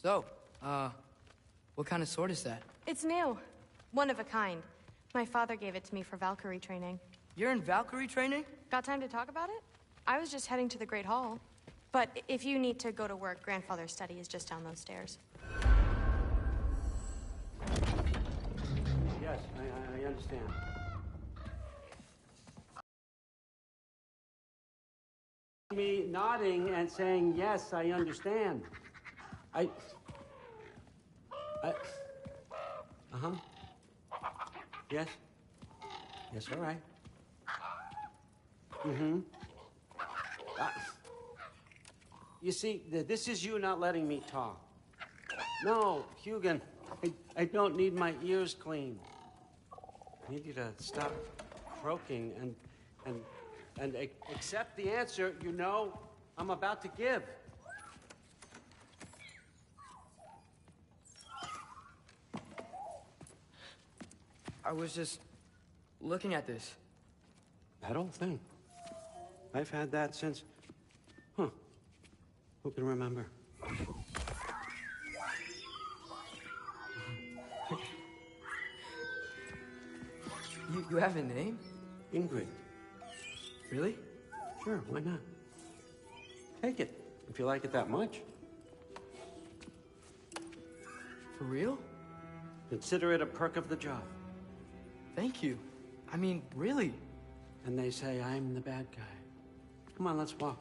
So, what kind of sword is that? It's new. One of a kind. My father gave it to me for Valkyrie training. You're in Valkyrie training? Got time to talk about it? I was just heading to the Great Hall. But if you need to go to work, Grandfather's study is just down those stairs. Yes, I understand. Me nodding and saying, yes, I understand. Uh-huh. Yes. Yes, all right. Mm-hmm. You see, this is you not letting me talk. No, Hugin, I don't need my ears cleaned. I need you to stop croaking and accept the answer you know I'm about to give. I was just looking at this. That old thing. I've had that since... Who can remember? You have a name? Ingrid. Really? Sure, why not? Take it, if you like it that much. For real? Consider it a perk of the job. Thank you. I mean, really. And they say I'm the bad guy. Come on, let's walk.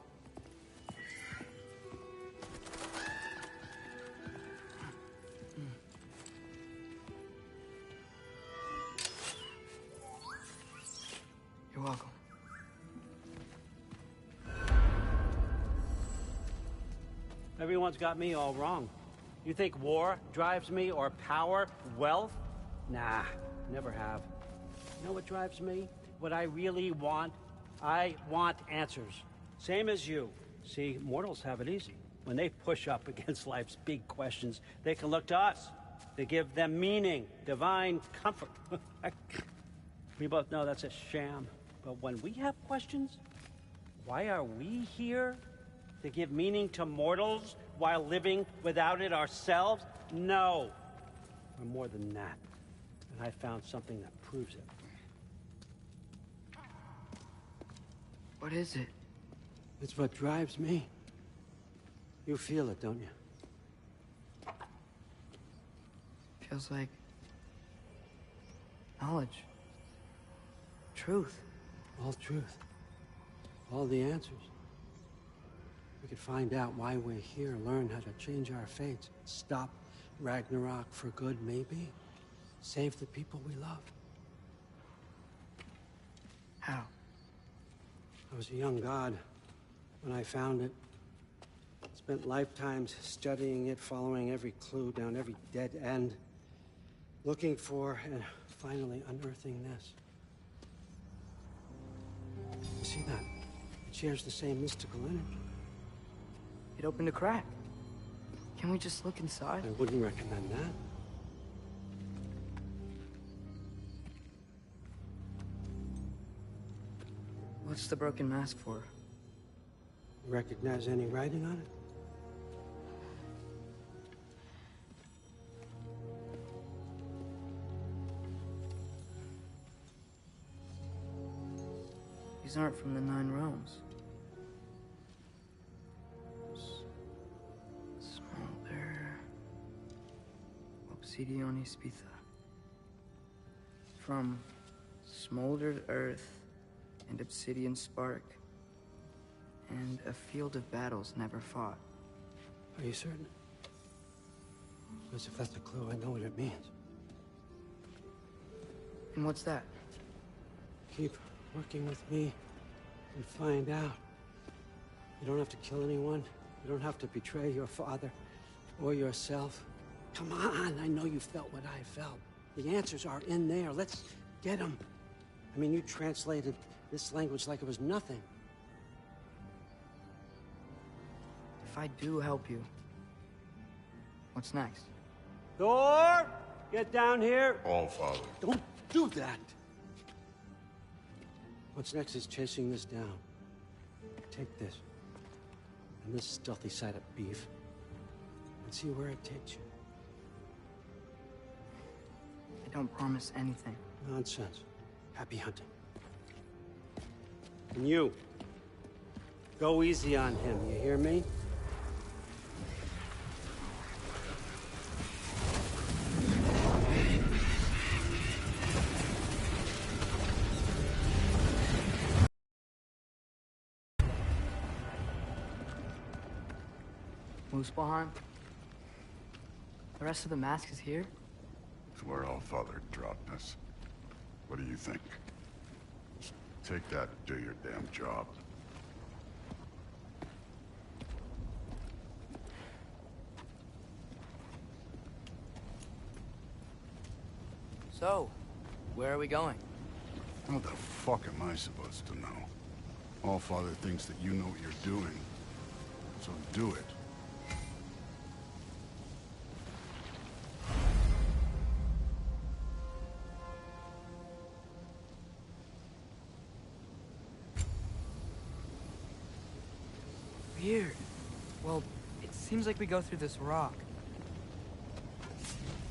You're welcome. Everyone's got me all wrong. You think war drives me, or power, wealth? Nah, never have. You know what drives me? What I really want? I want answers. Same as you. See, mortals have it easy. When they push up against life's big questions, they can look to us. They give them meaning, divine comfort. We both know that's a sham. But when we have questions, why are we here? To give meaning to mortals while living without it ourselves? No. We're more than that. And I found something that proves it. What is it? It's what drives me. You feel it, don't you? Feels like knowledge. Truth. All truth. All the answers. We could find out why we're here, learn how to change our fates, stop Ragnarok for good, maybe. Save the people we love. How? I was a young god when I found it. Spent lifetimes studying it, following every clue down every dead end, looking for and finally unearthing this. You see that? It shares the same mystical energy. It opened a crack. Can we just look inside? I wouldn't recommend that. What's the broken mask for? Recognize any writing on it? These aren't from the Nine Realms. Smolder. Obsidione Spitha. From smoldered earth and obsidian spark. And a field of battles never fought. Are you certain? Because if that's a clue, I know what it means. And what's that? Keep working with me and find out. You don't have to kill anyone. You don't have to betray your father or yourself. Come on, I know you felt what I felt. The answers are in there. Let's get them. I mean, you translated this language like it was nothing. If I do help you, what's next? Thor, get down here. All, Father. Don't do that. What's next is chasing this down. Take this. And this stealthy side of beef. and see where it takes you. I don't promise anything. Nonsense. Happy hunting. And you, go easy on him, you hear me? Muspelheim? The rest of the mask is here? It's where Allfather dropped us. What do you think? Take that and do your damn job. So, where are we going? How the fuck am I supposed to know? Allfather thinks that you know what you're doing. So do it. Weird. Well, it seems like we go through this rock.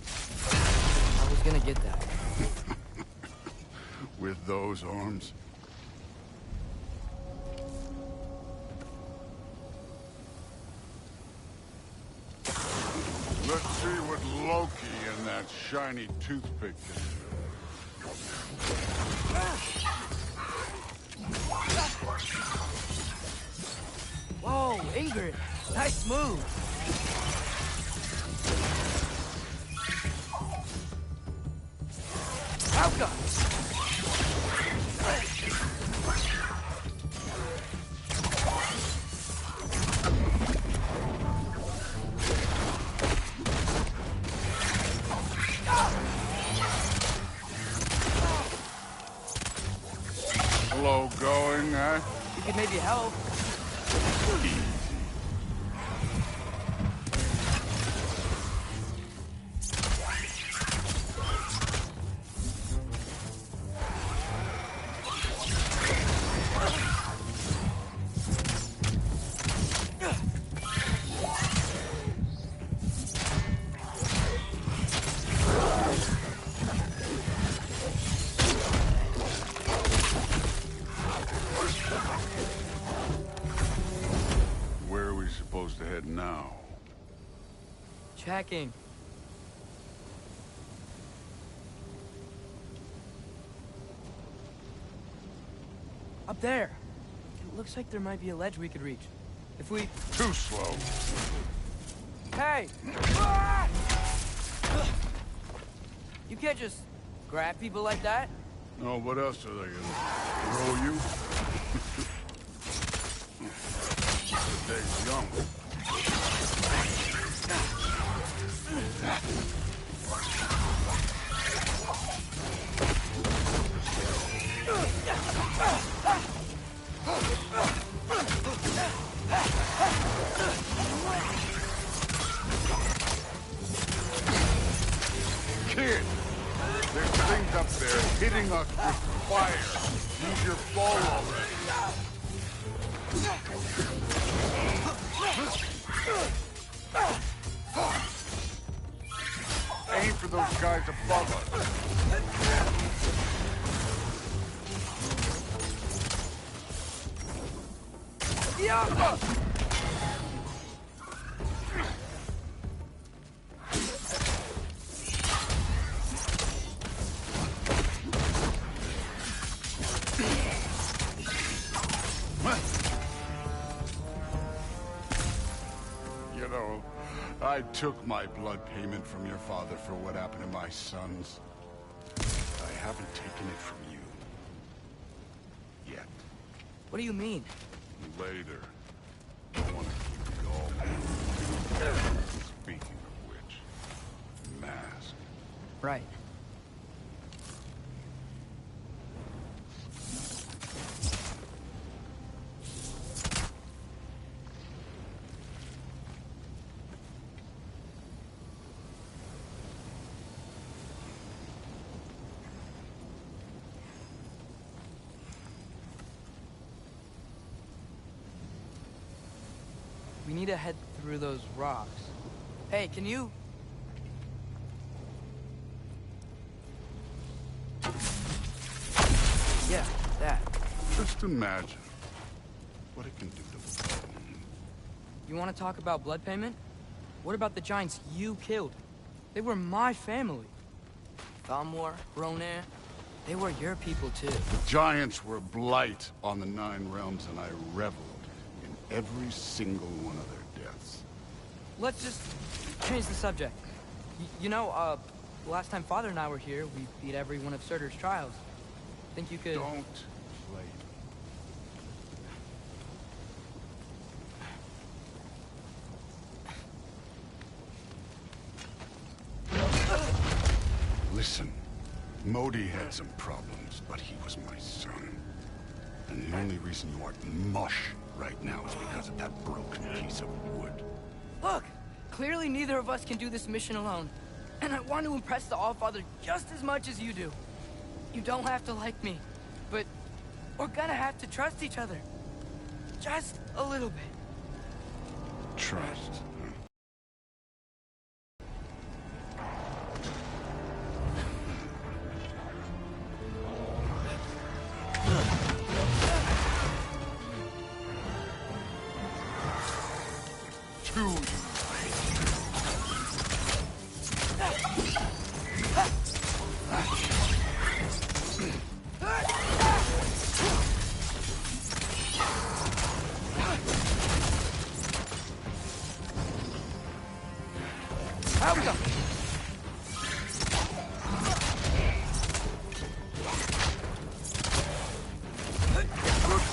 I was gonna get that. With those arms? Let's see what Loki and that shiny toothpick can do. Whoa, Ingrid! Nice move! Alka! Slow going, eh? You could maybe help. To head now. Checking. Up there. It looks like there might be a ledge we could reach. If we... Too slow. Hey! Ah! You can't just grab people like that. No, what else are they gonna throw you? The day's young. Kid, there's things up there hitting us with fire. Use your bow already. Aim for those guys above us. Yeah! You know, I took my blood payment from your father for what happened to my sons. I haven't taken it from you. Yet. What do you mean? Later. I want to keep it all. Speaking of which, mask. Right. We need to head through those rocks. Hey, can you... Yeah, that. Just imagine what it can do to bone. You want to talk about blood payment? What about the giants you killed? They were my family. Thamor, Ronan, they were your people too. The giants were blight on the 9 realms, and I reveled in every single one of their deaths. Let's just change the subject. You know, the last time Father and I were here, we beat every one of Surtur's trials. Think you could... Don't play. Listen, Modi had some problems, but he was my son. And the only reason you aren't mush right now is because of that broken piece of wood. Look! Clearly neither of us can do this mission alone. And I want to impress the Allfather just as much as you do. You don't have to like me, but we're gonna have to trust each other. Just a little bit. Trust.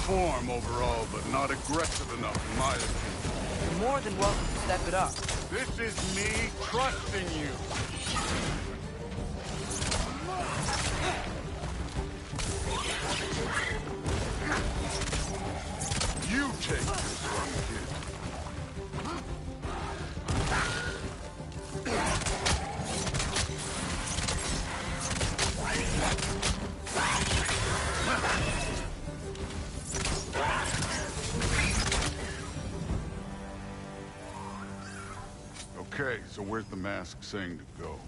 Form overall, but not aggressive enough, in my opinion. You're more than welcome to step it up. This is me trusting you. You take this one, kid. Okay, so where's the mask saying to go?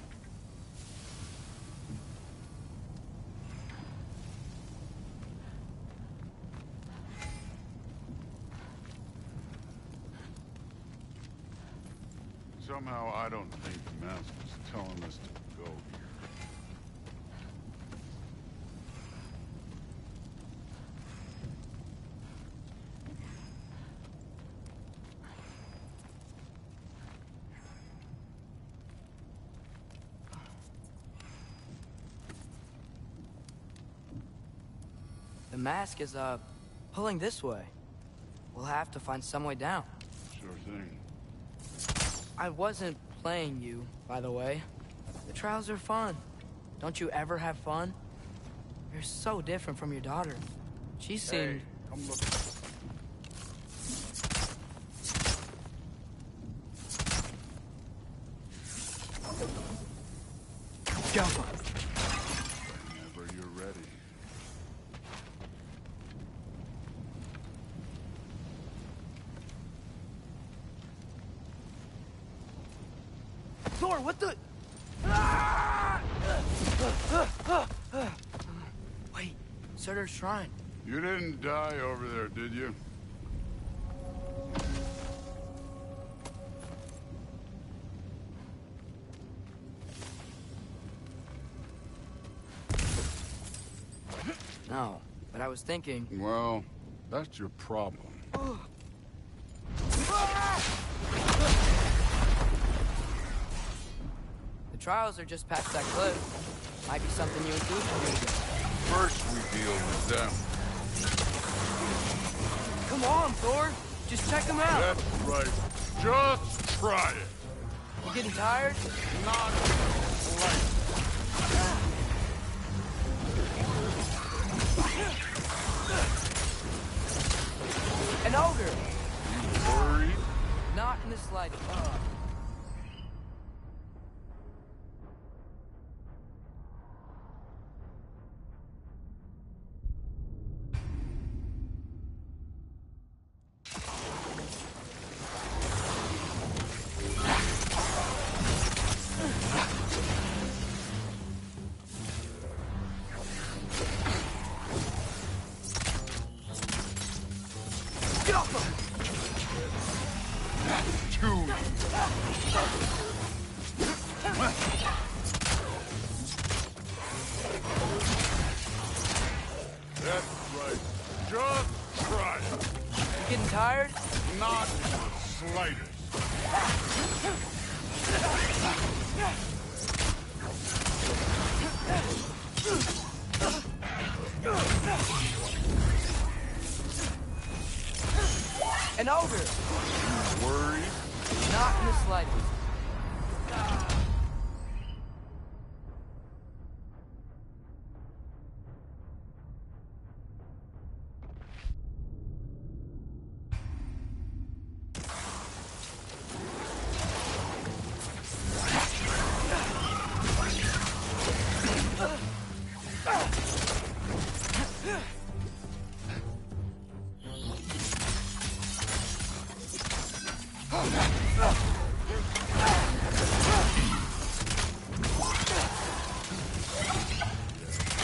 Somehow I don't think the mask is telling us to go here. The mask is, pulling this way. We'll have to find some way down. Sure thing. I wasn't playing you, by the way. The trials are fun. Don't you ever have fun? You're so different from your daughter. She seemed... Hey, come look. Go. Whenever you're ready. Thor, what the... Wait, Surtur's shrine. You didn't die over there, did you? No, but I was thinking... Well, that's your problem. The trials are just past that cliff. Might be something you and Duke can do. First we deal with them. Come on, Thor. Just check them out. That's right. Just try it. You getting tired? Not like. An ogre. You worried? Not in the slightest. tired? Not the slightest. An ogre. Worried? Not in the slightest.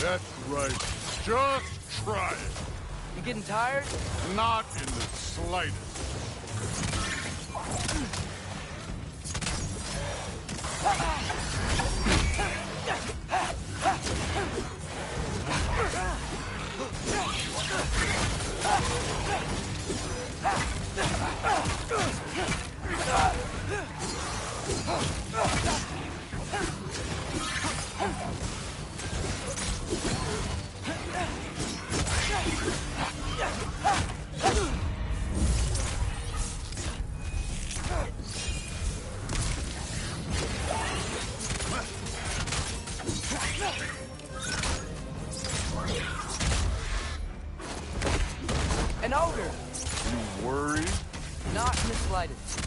That's right. Just try it. You getting tired? Not in the slightest. An ogre. You worried? Not in the slightest.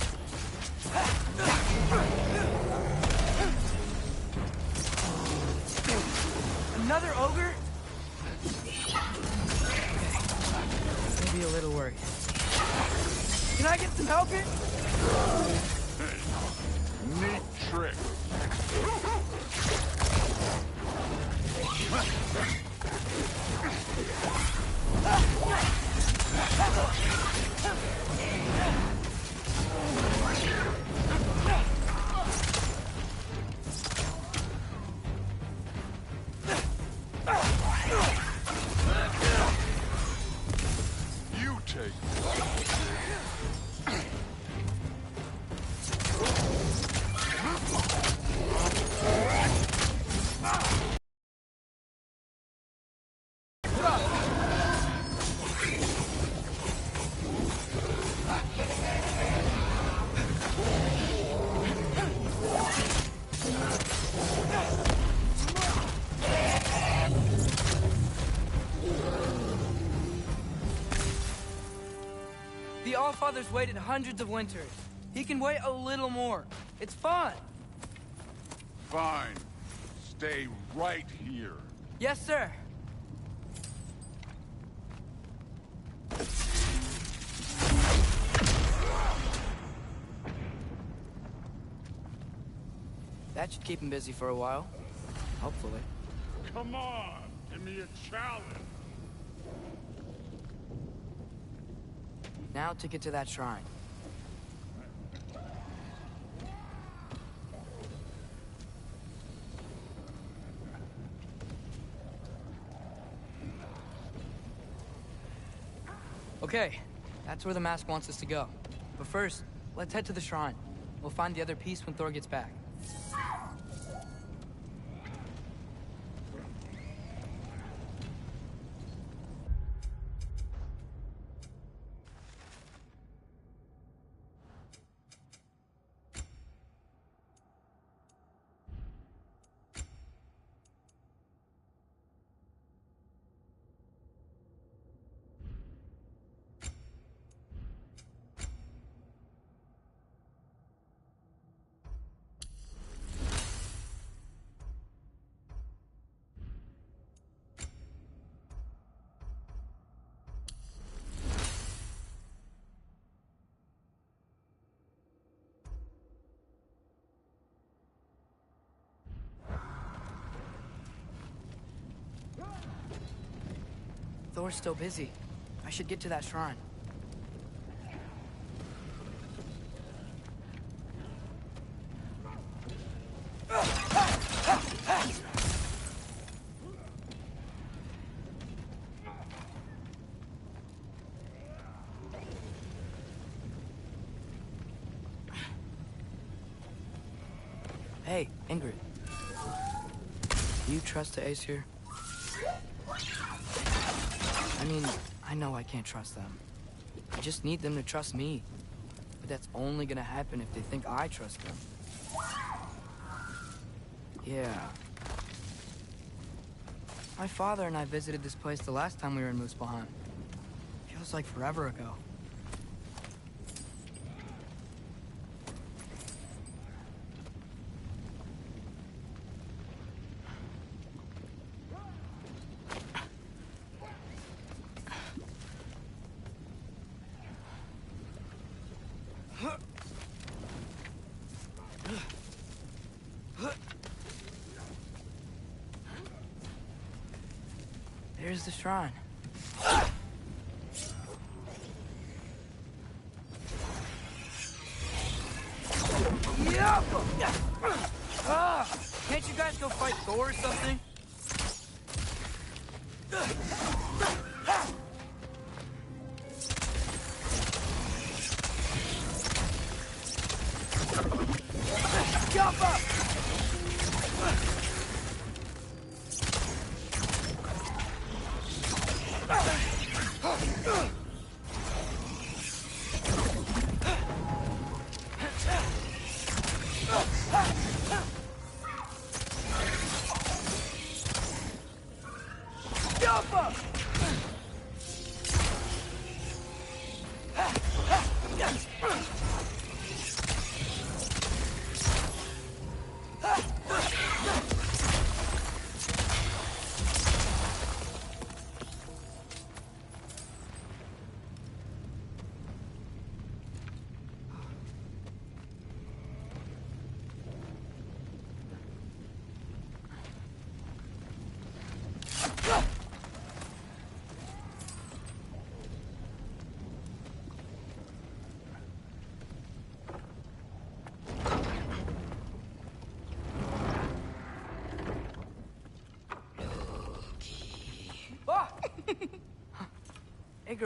Another ogre? Maybe a little worried. Can I get some help here? Neat trick. You take The Allfather's waited hundreds of winters. He can wait a little more. It's fun. Fine. Stay right here. Yes, sir. That should keep him busy for a while. Hopefully. Come on, give me a challenge. Now to get to that shrine. Okay, that's where the mask wants us to go. But first, let's head to the shrine. We'll find the other piece when Thor gets back. Thor's still busy. I should get to that shrine. Hey, Ingrid. Do you trust the Aesir? I mean, I know I can't trust them. I just need them to trust me. But that's only gonna happen if they think I trust them. Yeah. My father and I visited this place the last time we were in Muspelheim. Feels like forever ago. There's the shrine. Can't you guys go fight Thor or something? Jump up! Jump up!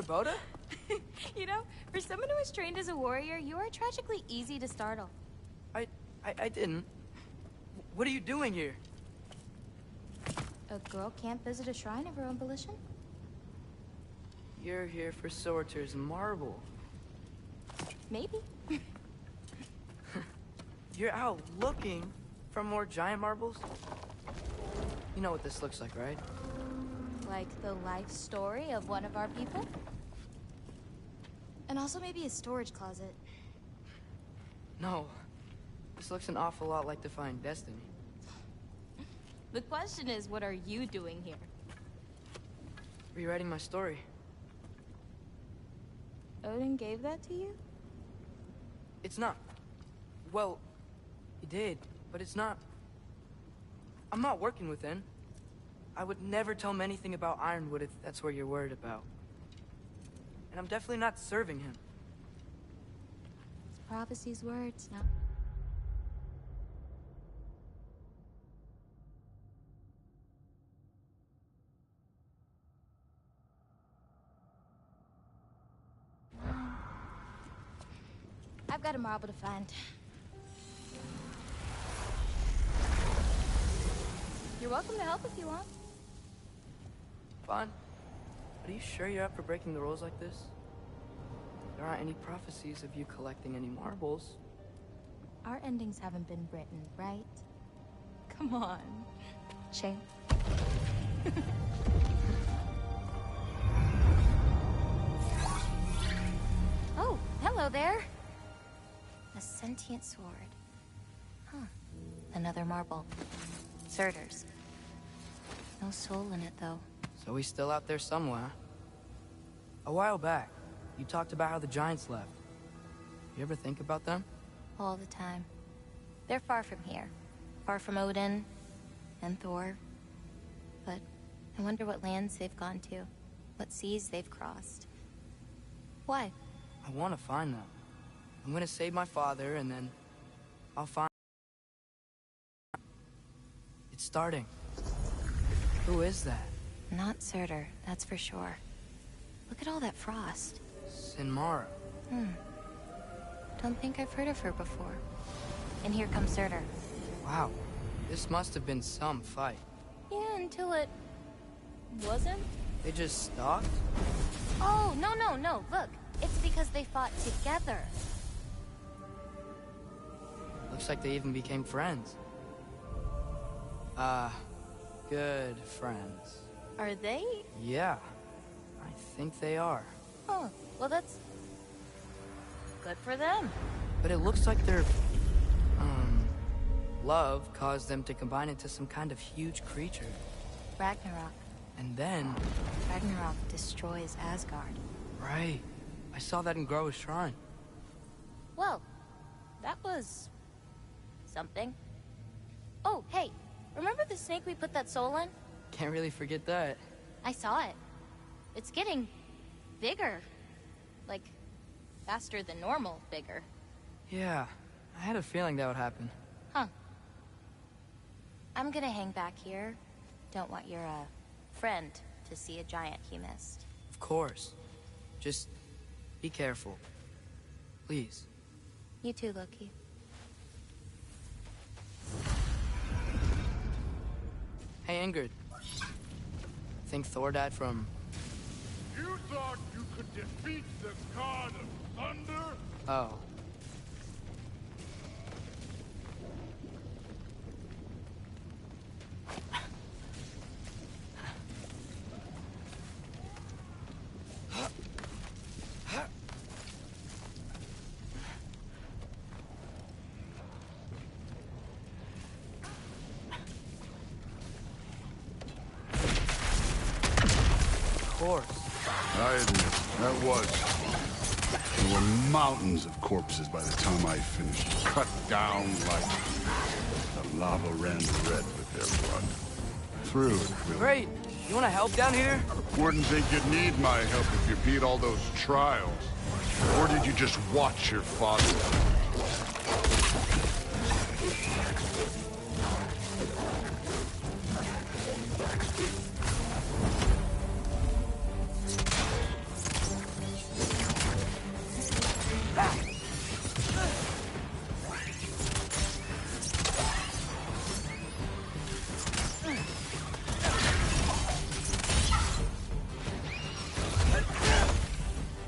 Boda? You know, for someone who was trained as a warrior, you are tragically easy to startle. I didn't. What are you doing here? A girl can't visit a shrine of her own volition? You're here for Sorter's marble. Maybe. You're out looking for more giant marbles? You know what this looks like, right? Like the life story of one of our people? And also maybe a storage closet. No. This looks an awful lot like Defying Destiny. The question is, what are you doing here? Rewriting my story. Odin gave that to you? It's not. Well, he did, but it's not. I'm not working with him. I would never tell him anything about Ironwood if that's what you're worried about. And I'm definitely not serving him. It's prophecy's words, no? I've got a marble to find. You're welcome to help if you want. Fine. But are you sure you're up for breaking the rules like this? There aren't any prophecies of you collecting any marbles. Our endings haven't been written, right? Come on. Shame. Oh, hello there. A sentient sword. Huh. Another marble. Surtur's. No soul in it, though. So he's still out there somewhere. A while back, you talked about how the giants left. You ever think about them? All the time. They're far from here. Far from Odin and Thor. But I wonder what lands they've gone to. What seas they've crossed. Why? I want to find them. I'm gonna save my father, and then I'll find... It's starting. Who is that? Not Surtur, that's for sure. Look at all that frost. Sinmara. Don't think I've heard of her before. And here comes Surtur. Wow, this must have been some fight. Yeah, until it wasn't. They just stopped? Oh, no. Look, it's because they fought together. Looks like they even became friends. Good friends. Are they? Yeah, I think they are. Oh, well, that's good for them. But it looks like their, love caused them to combine into some kind of huge creature. Ragnarok. And then... Ragnarok destroys Asgard. Right. I saw that in Groa's shrine. Well, that was... something. Oh, hey, remember the snake we put that soul in? Can't really forget that. I saw it. It's getting bigger. Like, faster than normal bigger. Yeah, I had a feeling that would happen. Huh. I'm gonna hang back here. Don't want your, friend to see a giant he missed. Of course. Just be careful. Please. You too, Loki. Hey, Ingrid. Think Thor died from... You thought you could defeat the god of thunder? Oh. Of course. I admit, that was. There were mountains of corpses by the time I finished. Cut down like... the lava ran red with their blood. Through it, really. Great. You want to help down here? Wouldn't think you'd need my help if you beat all those trials. Or did you just watch your father?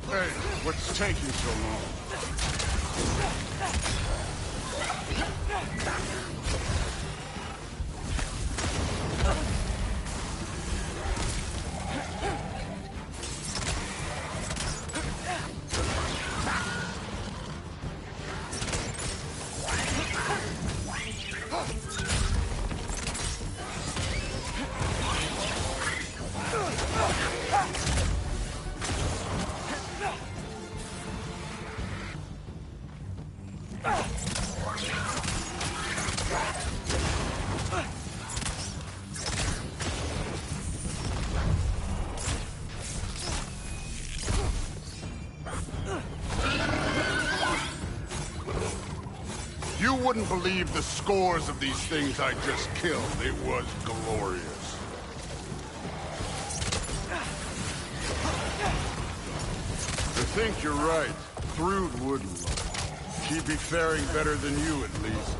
Hey, what's taking so long? You wouldn't believe the scores of these things I just killed. It was glorious. I think you're right. Thrud wouldn't. She'd be faring better than you, at least.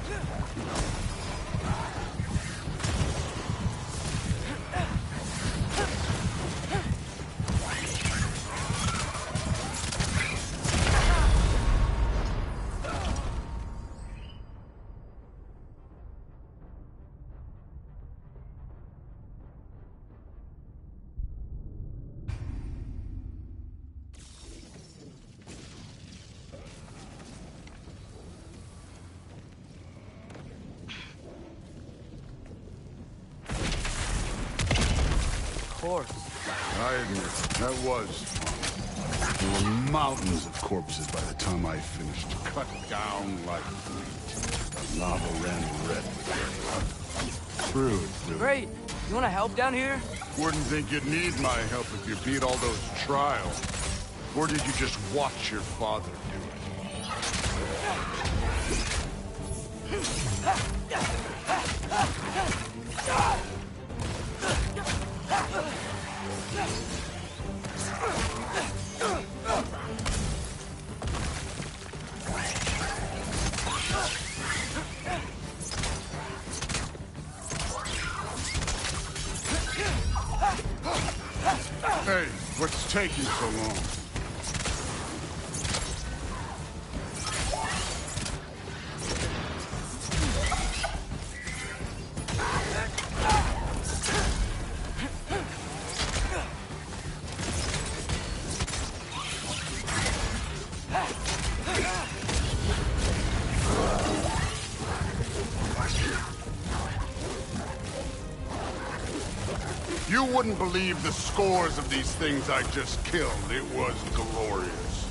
Of course. I admit, that was fun. There were mountains of corpses by the time I finished. Cut down like wheat. The lava ran red with their blood. Through it. Great. You want to help down here? Wouldn't think you'd need my help if you beat all those trials. Or did you just watch your father do it? Hey, what's taking so long? You wouldn't believe the scores of these things I just killed. It was glorious.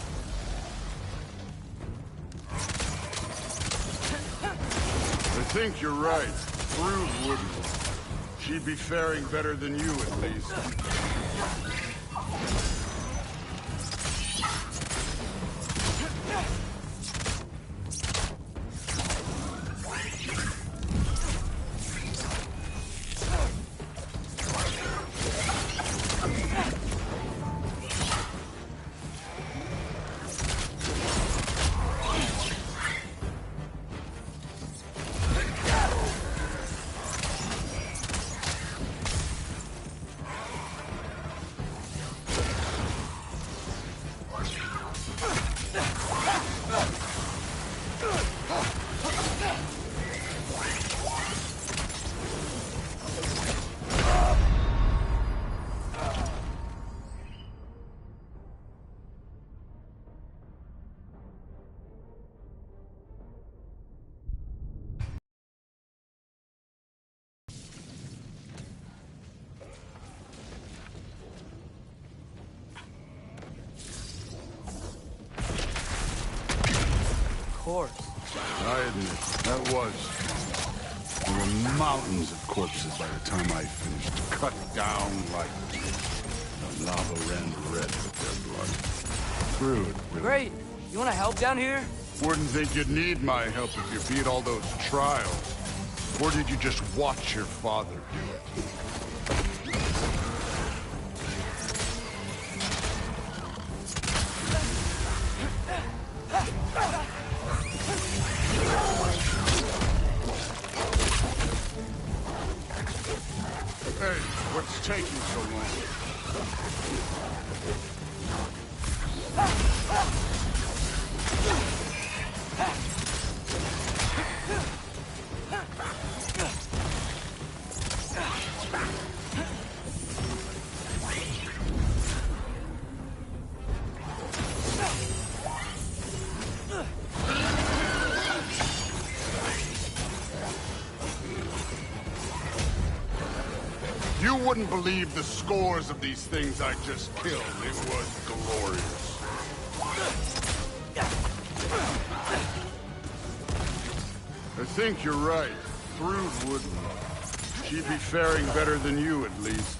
I think you're right. Brood wouldn't. She'd be faring better than you, at least. I admit, that was. There were mountains of corpses by the time I finished. Cut down like the lava ran red with their blood. Through it, really. Great. You want to help down here? Wouldn't think you'd need my help if you beat all those trials. Or did you just watch your father do it? Hey, what's taking so long? You wouldn't believe the scores of these things I just killed. It was glorious. I think you're right. Brood wouldn't. She'd be faring better than you, at least.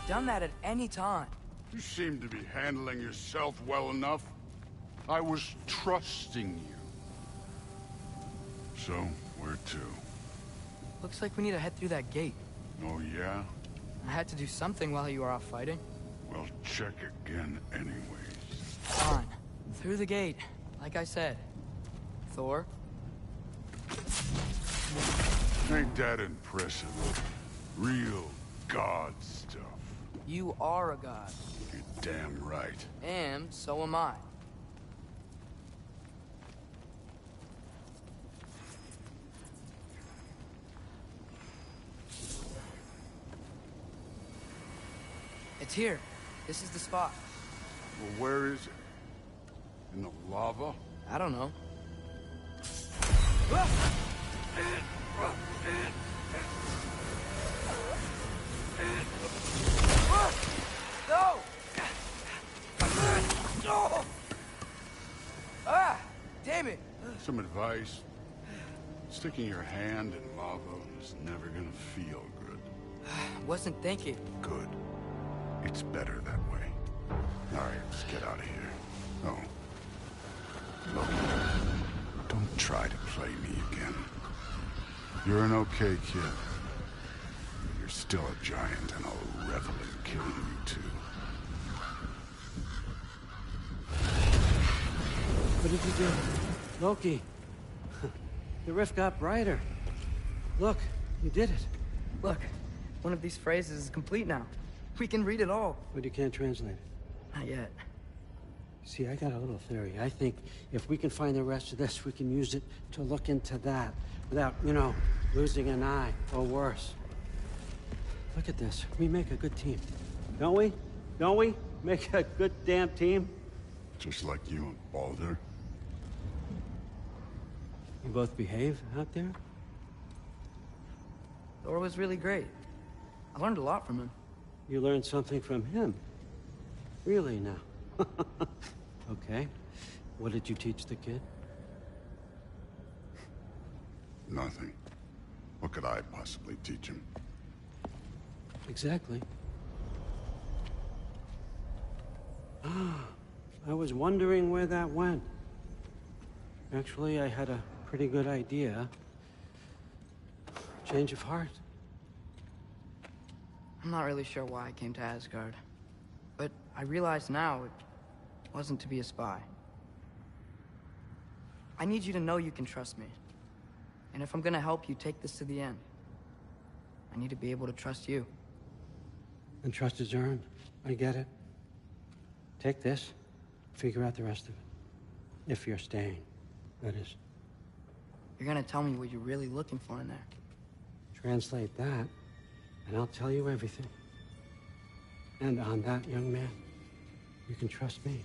Done that at any time. You seem to be handling yourself well enough. I was trusting you. So, where to? Looks like we need to head through that gate. Oh, yeah? I had to do something while you were off fighting. Well, check again anyways. Fine. Through the gate, like I said. Thor? Ain't that impressive? Real god stuff. You are a god. You're damn right. And so am I. It's here. This is the spot. Well, where is it? In the lava? I don't know. No! No! Ah! Damn it! Some advice? Sticking your hand in lava is never gonna feel good. Wasn't thinking. Good. It's better that way. Alright, let's get out of here. Oh. Look, don't try to play me again. You're an okay kid. But you're still a giant, and I'll revel in killing you too. What did you do? Loki. The rift got brighter. Look, you did it. Look, one of these phrases is complete now. We can read it all. But you can't translate it. Not yet. See, I got a little theory. I think if we can find the rest of this, we can use it to look into that without, you know, losing an eye or worse. Look at this. We make a good team. Don't we? Don't we? Make a good damn team? Just like you and Baldur. You both behave out there? Thor was really great. I learned a lot from him. You learned something from him? Really now? Okay. What did you teach the kid? Nothing. What could I possibly teach him? Exactly. I was wondering where that went. Actually, I had a pretty good idea. Change of heart. I'm not really sure why I came to Asgard. But I realize now it wasn't to be a spy. I need you to know you can trust me. And if I'm gonna help you take this to the end, I need to be able to trust you. And trust is earned. I get it. Take this, figure out the rest of it. If you're staying, that is. You're gonna tell me what you're really looking for in there. Translate that, and I'll tell you everything. And on that, young man, you can trust me.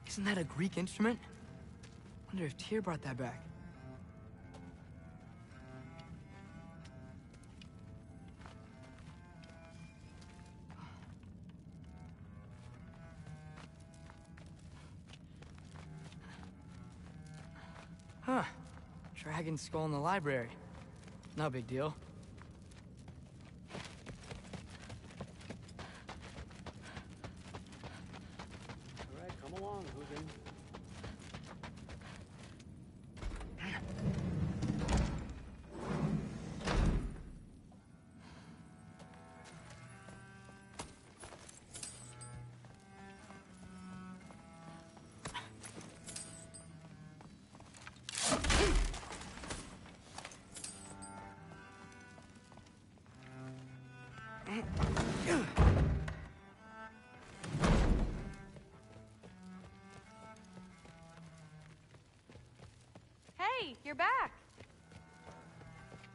Isn't that a Greek instrument? Wonder if Tyr brought that back. Huh. Dragon's skull in the library. No big deal. All right, come along, Hugin. Hey, you're back.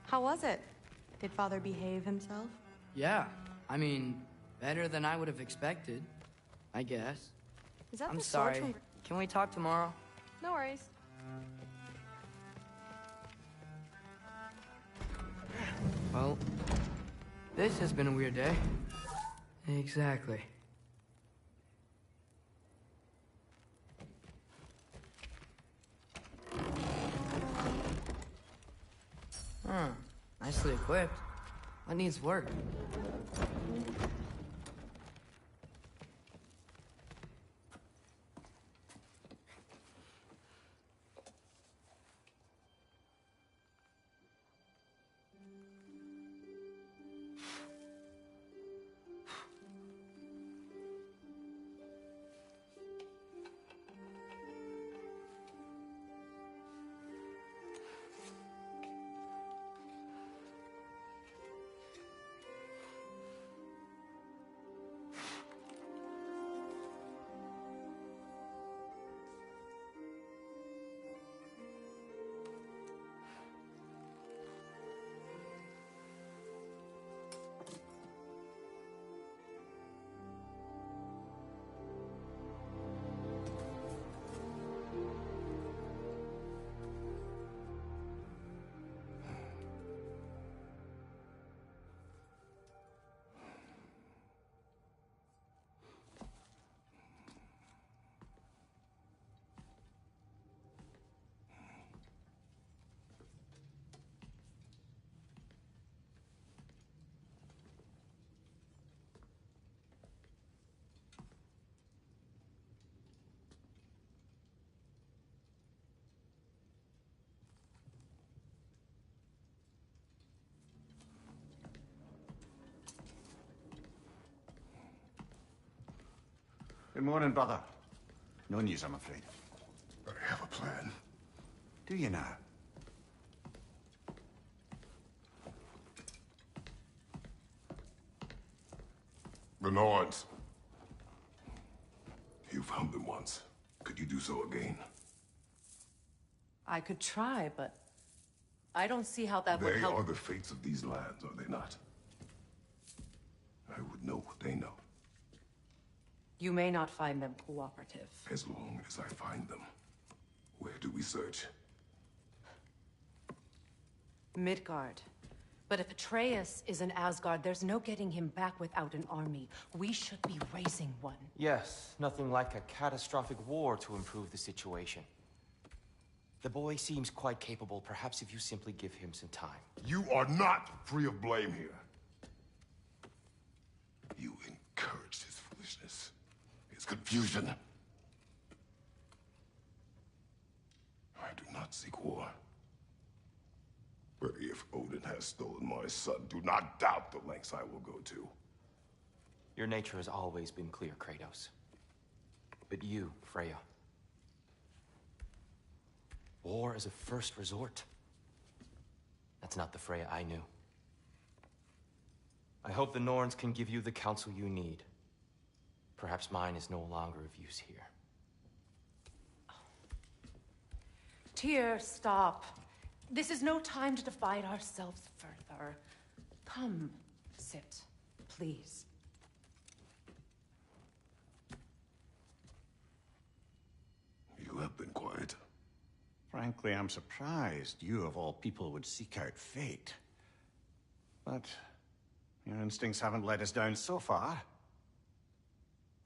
How was it? Did Father behave himself? Yeah, I mean, better than I would have expected, I guess. Is that I'm the sword sorry. from... Can we talk tomorrow? No worries. Well, this has been a weird day. Exactly. Huh. Nicely equipped. What needs work? Good morning, brother. No news, I'm afraid. I have a plan. Do you now? The Norns. You found them once. Could you do so again? I could try, but I don't see how that would They help. are the fates of these lands, are they not? I would know what they know, You may not find them cooperative. as long as I find them. Where do we search? Midgard. But if Atreus is in Asgard, there's no getting him back without an army. We should be raising one. Yes, nothing like a catastrophic war to improve the situation. The boy seems quite capable. Perhaps if you simply give him some time. You are not free of blame here. You encouraged his foolishness, his confusion. I do not seek war. But if Odin has stolen my son, do not doubt the lengths I will go to. Your nature has always been clear, Kratos. But you, Freya. War is a first resort. That's not the Freya I knew. I hope the Norns can give you the counsel you need. Perhaps mine is no longer of use here. Tyr, stop. This is no time to divide ourselves further. Come, sit, please. You have been quiet. Frankly, I'm surprised you, of all people, would seek out fate. But your instincts haven't let us down so far.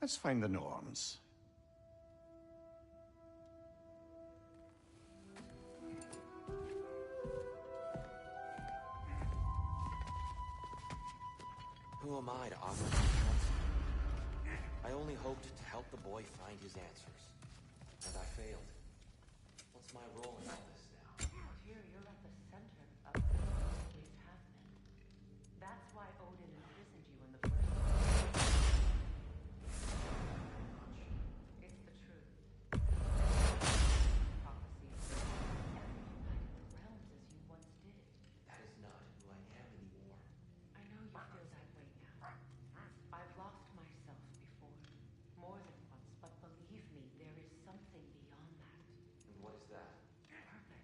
Let's find the Norns. Who am I to offer my counsel? I only hoped to help the boy find his answers. And I failed. What's my role in all this now? Tyr, you're at the center of what always has been. That's why Odin imprisoned you in the first place. It's the truth. Prophecy is united the realms as you once did. That is not who I am anymore. I know you feel that way now. I've lost myself before, more than once, but believe me, there is something beyond that. And what is that? Purpose.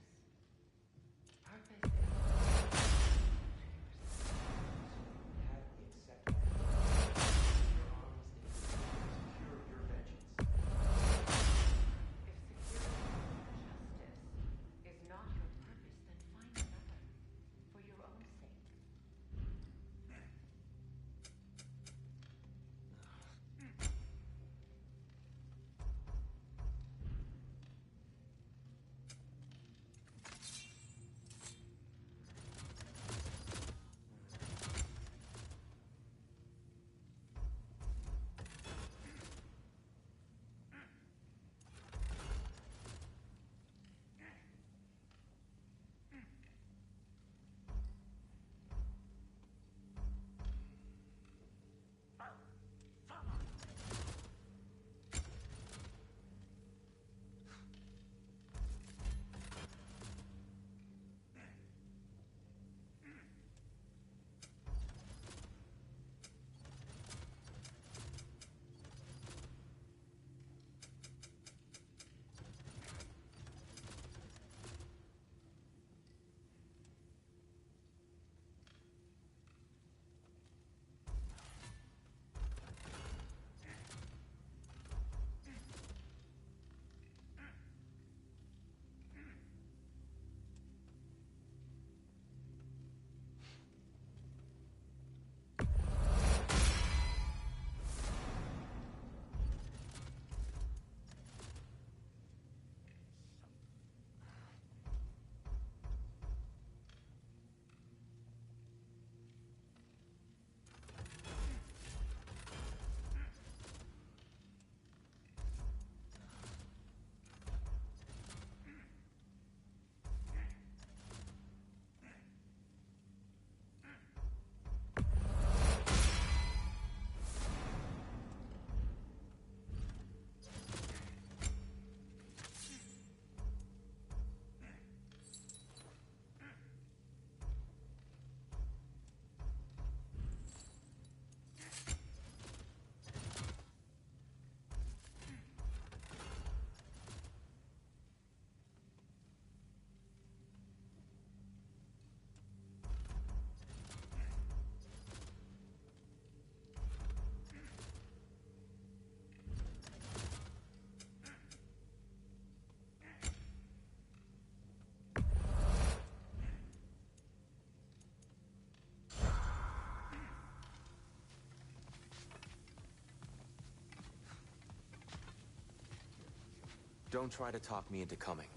Don't try to talk me into coming.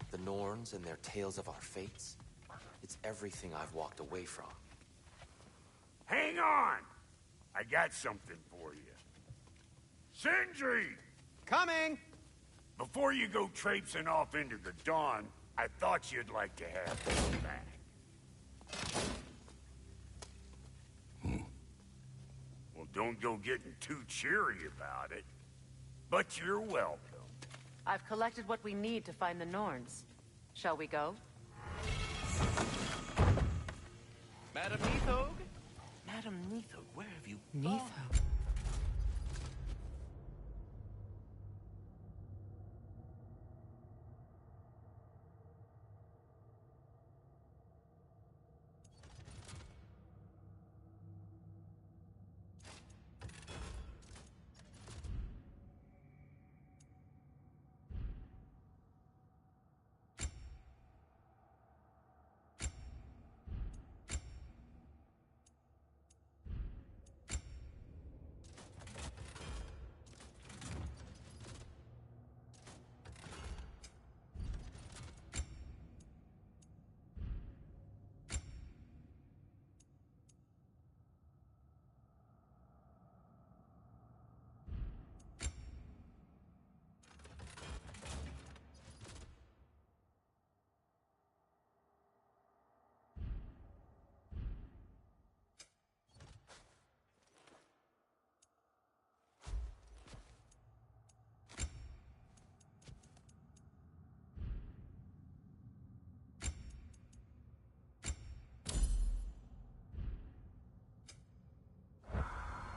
The Norns and their tales of our fates, it's everything I've walked away from. Hang on! I got something for you. Sindri! Coming! Before you go traipsing off into the dawn, I thought you'd like to have this back. Well, don't go getting too cheery about it. But you're welcome. I've collected what we need to find the Norns. Shall we go? Madam Neathog? Madam Neathog, where have you gone? Neathog.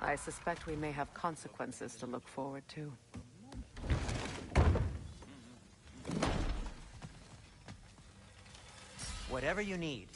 I suspect we may have consequences to look forward to. Whatever you need.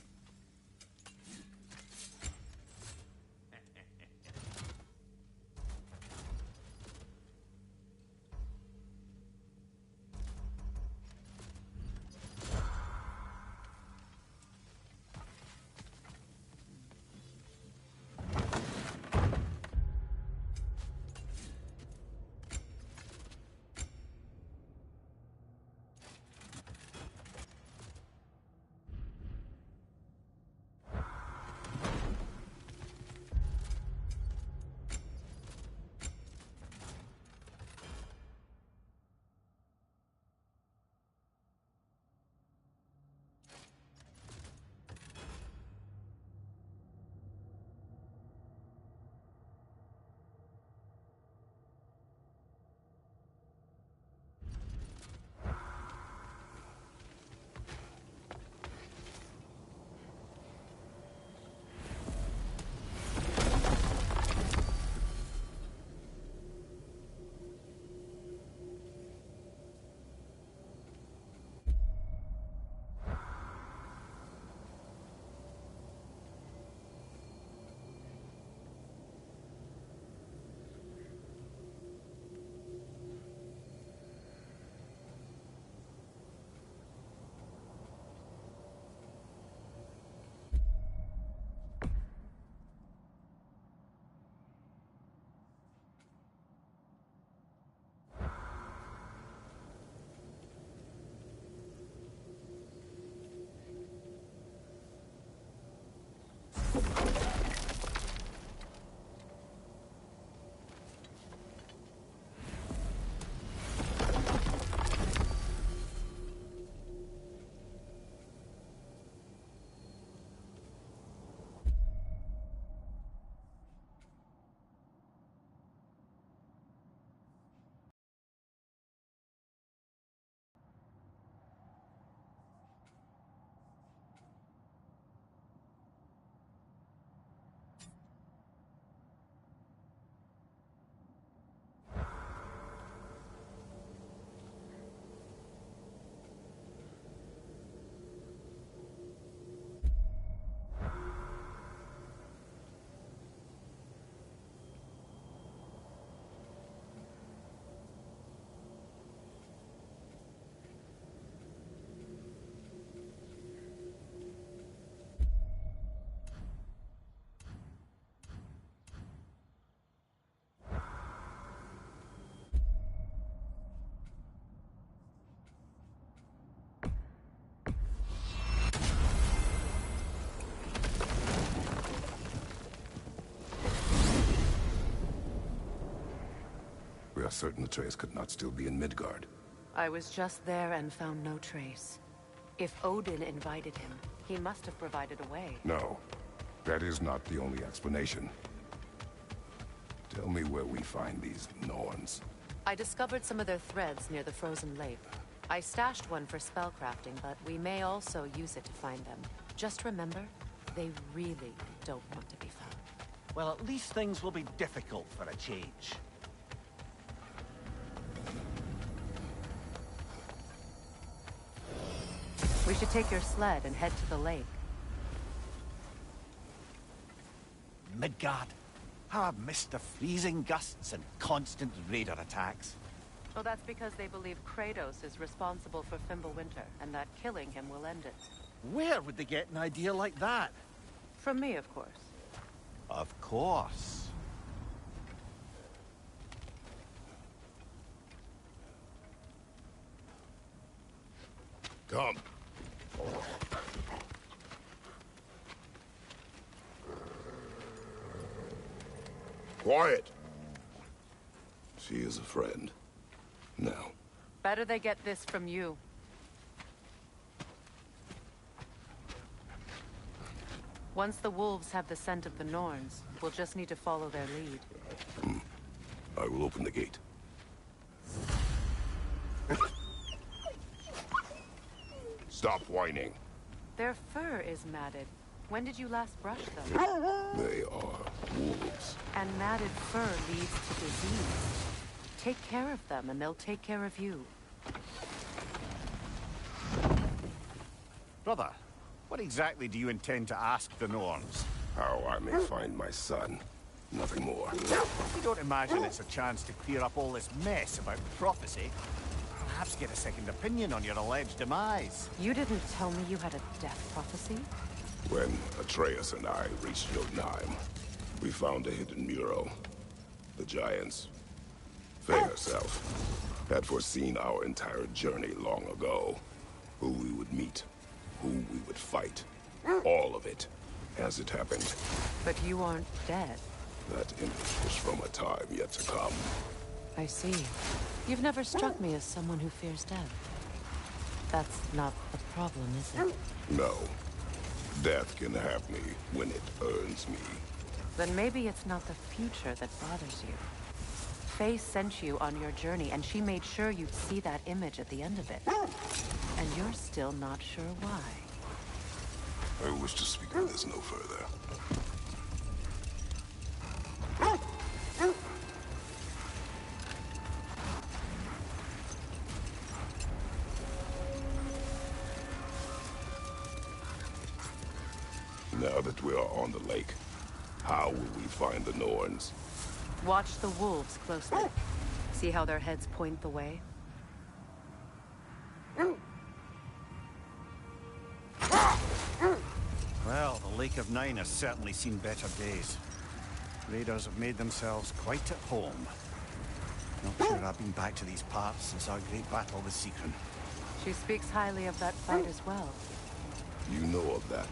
just certain Atreus could not still be in Midgard. I was just there and found no trace. If Odin invited him, he must have provided a way. No, that is not the only explanation. Tell me where we find these Norns. I discovered some of their threads near the frozen lake. I stashed one for spellcrafting, but we may also use it to find them. Just remember, they really don't want to be found. Well, at least things will be difficult for a change. We should take your sled and head to the lake. Midgard. How I've missed the freezing gusts and constant raider attacks. Oh, that's because they believe Kratos is responsible for Fimbulwinter, and that killing him will end it. Where would they get an idea like that? From me, of course. Of course. Come. Quiet. She is a friend. Now. Better they get this from you. Once the wolves have the scent of the Norns, we'll just need to follow their lead. I will open the gate. Stop whining. Their fur is matted. When did you last brush them? They are wolves. And matted fur leads to disease. Take care of them, and they'll take care of you. Brother, what exactly do you intend to ask the Norns? How I may find my son. Nothing more. You don't imagine it's a chance to clear up all this mess about prophecy? Perhaps get a second opinion on your alleged demise. You didn't tell me you had a death prophecy? When Atreus and I reached Jotunheim, we found a hidden mural. The giants, Faye herself, had foreseen our entire journey long ago. Who we would meet, who we would fight. All of it, as it happened. But you aren't dead. That image was from a time yet to come. I see. You've never struck me as someone who fears death. That's not the problem, is it? No. Death can have me when it earns me. Then maybe it's not the future that bothers you. Faye sent you on your journey, and she made sure you'd see that image at the end of it. And you're still not sure why. I wish to speak of this no further. Now that we are on the lake, how will we find the Norns? Watch the wolves closely. See how their heads point the way? Well, the Lake of Nine has certainly seen better days. Raiders have made themselves quite at home. Not sure I've been back to these parts since our great battle with Sigrun. She speaks highly of that fight as well. You know of that?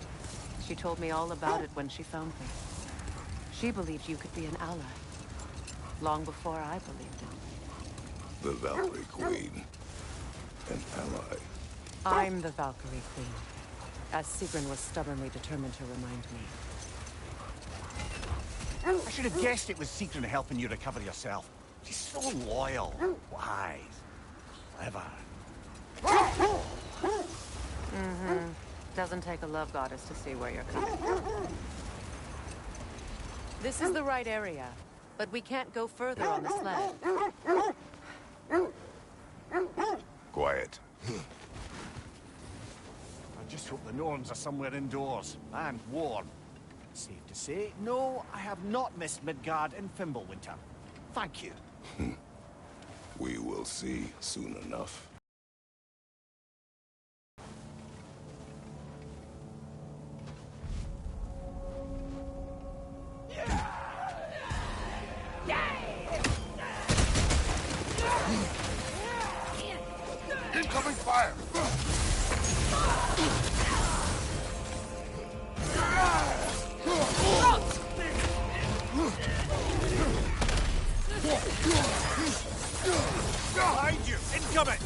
She told me all about it when she found me. She believed you could be an ally. Long before I believed it. The Valkyrie Queen. An ally. I'm the Valkyrie Queen. As Sigrun was stubbornly determined to remind me. I should have guessed it was Sigrun helping you recover yourself. She's so loyal, wise, clever. Mm-hmm. Doesn't take a love goddess to see where you're coming from. This is the right area, but we can't go further on the sled. Quiet. I just hope the Norns are somewhere indoors and warm. Safe to say, no, I have not missed Midgard in Fimbulwinter. Thank you. We will see soon enough. Incoming fire! Behind you! Incoming!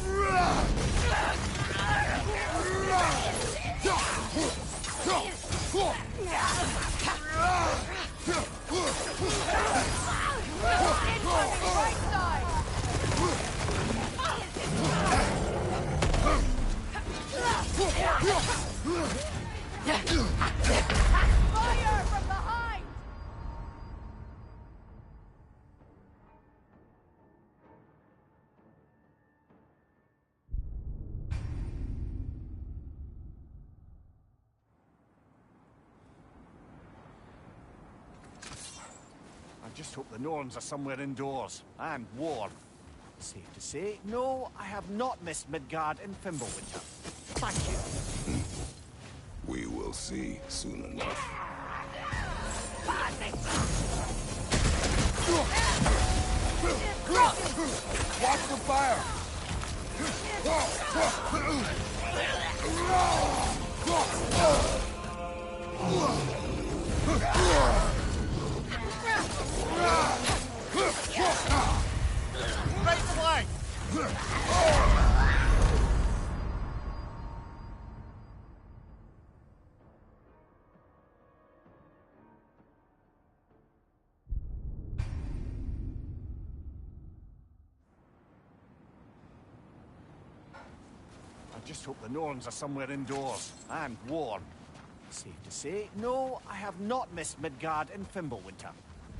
Right side! Fire from behind! I just hope the Norns are somewhere indoors and warm. Safe to say, no, I have not missed Midgard in Fimbulwinter. Thank you. We will see soon enough. Watch the fire! Right flank! I just hope the Norns are somewhere indoors and warm. Safe to say, no, I have not missed Midgard in Fimbulwinter.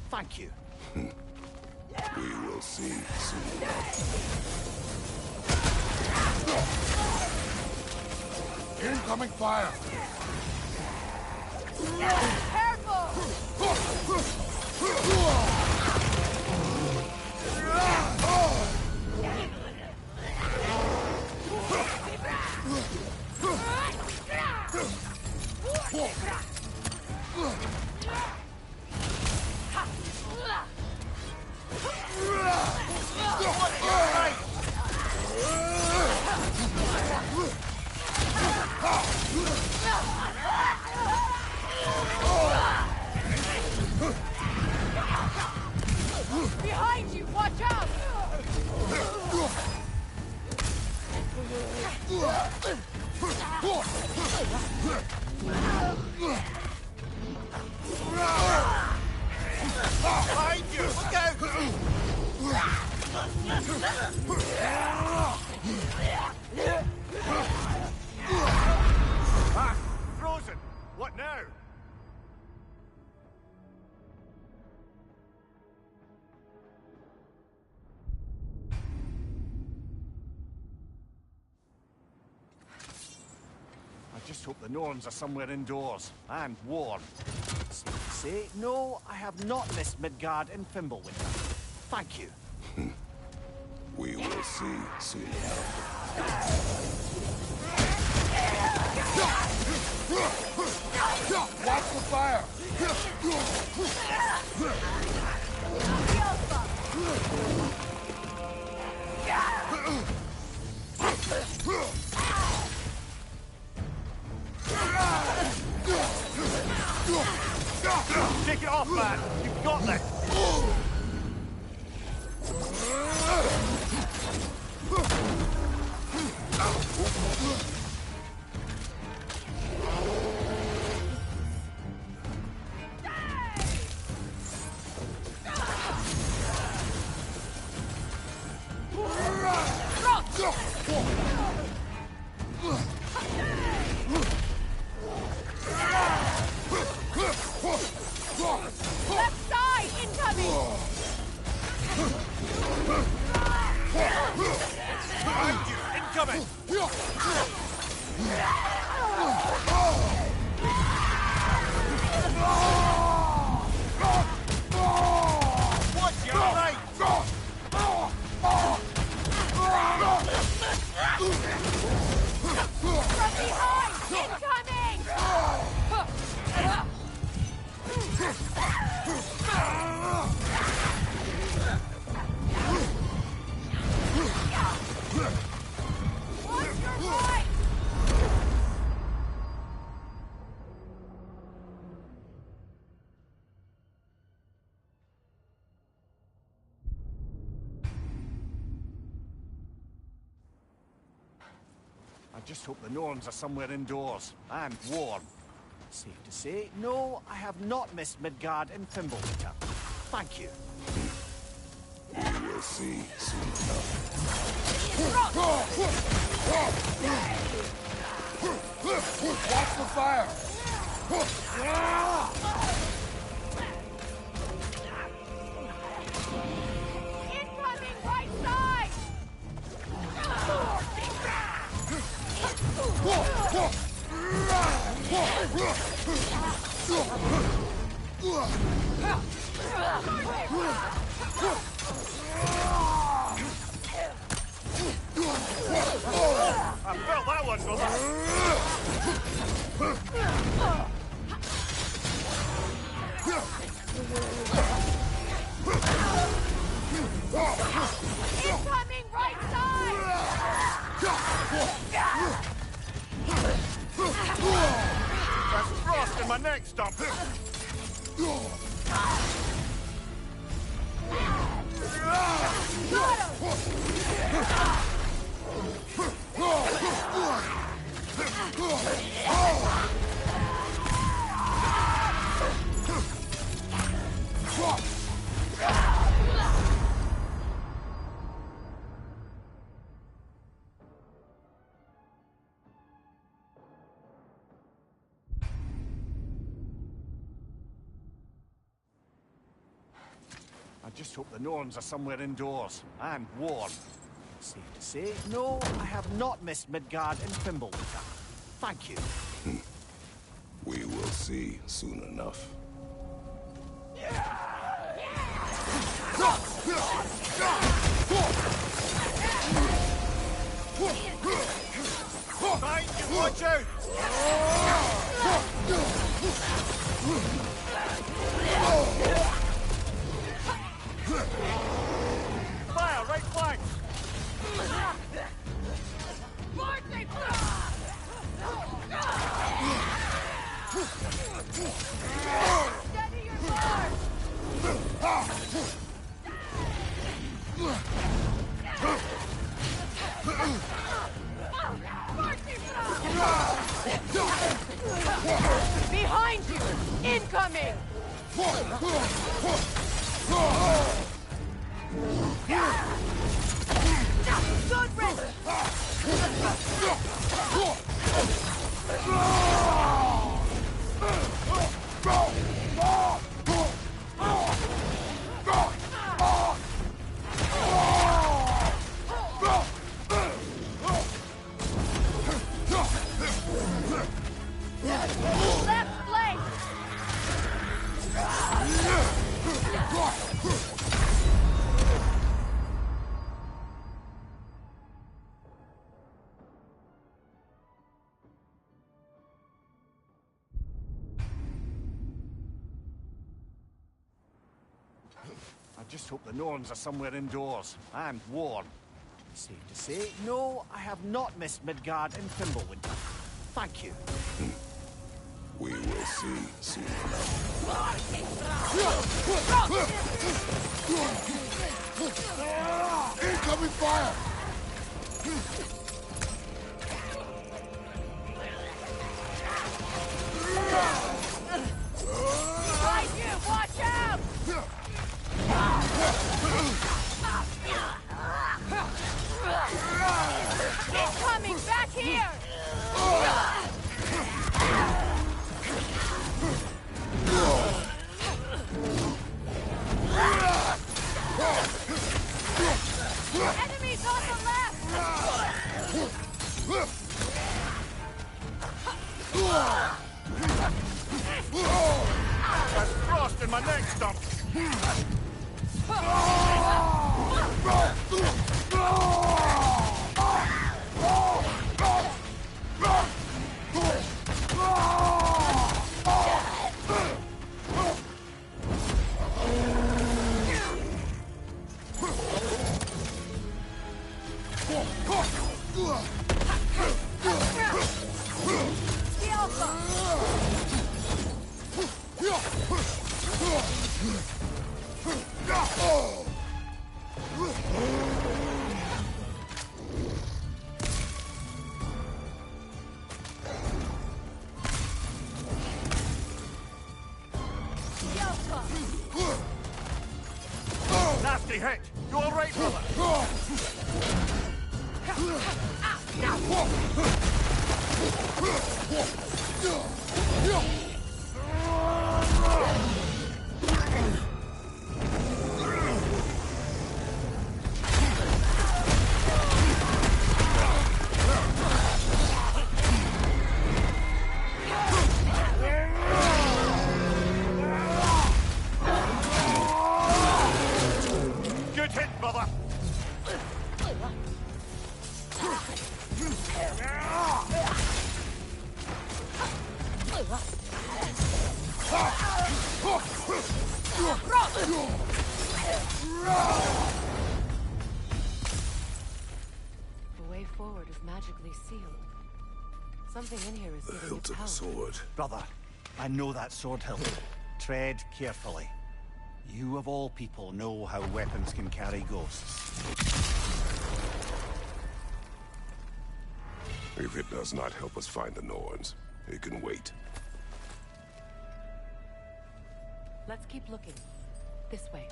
Thank you. We will see soon enough. Incoming fire! Behind you! Watch out! Behind you! Look out! Ah, frozen! What now? I just hope the Norns are somewhere indoors and warm. Safe to say, no, I have not missed Midgard in Fimbulwinter. Thank you. We will see soon enough. Watch the fire! Take it off, man! You've got this! just hope the Norns are somewhere indoors and warm. Safe to say, no, I have not missed Midgard and Fimbulwinter. Thank you. We will see soon enough. Watch the fire! Incoming right side! I felt that one, brother. Incoming right side! That's frost in my neck stump. I just hope the Norns are somewhere indoors and warm. Safe to say, no, I have not missed Midgard and Fimbulwinter. Thank you. We will see soon enough. Right, you watch out! Fire, right flank! Steady your march! Behind you! Incoming! Good rest! Left flank! I just hope the Norns are somewhere indoors and warm. Safe to say, no, I have not missed Midgard and Fimbulwinter. Thank you. We will see soon enough. Incoming fire! Behind you! Watch out! Incoming! Back here! Enemies on the left! That's frost in my neck stump. The Alpha! nasty hit. You all right, brother? Good hit, brother. The way forward is magically sealed. Something in here is The giving hilt it of power. the sword. Brother, I know that sword hilt. Tread carefully. You of all people know how weapons can carry ghosts. If it does not help us find the Norns, it can wait. Let's keep looking. This way.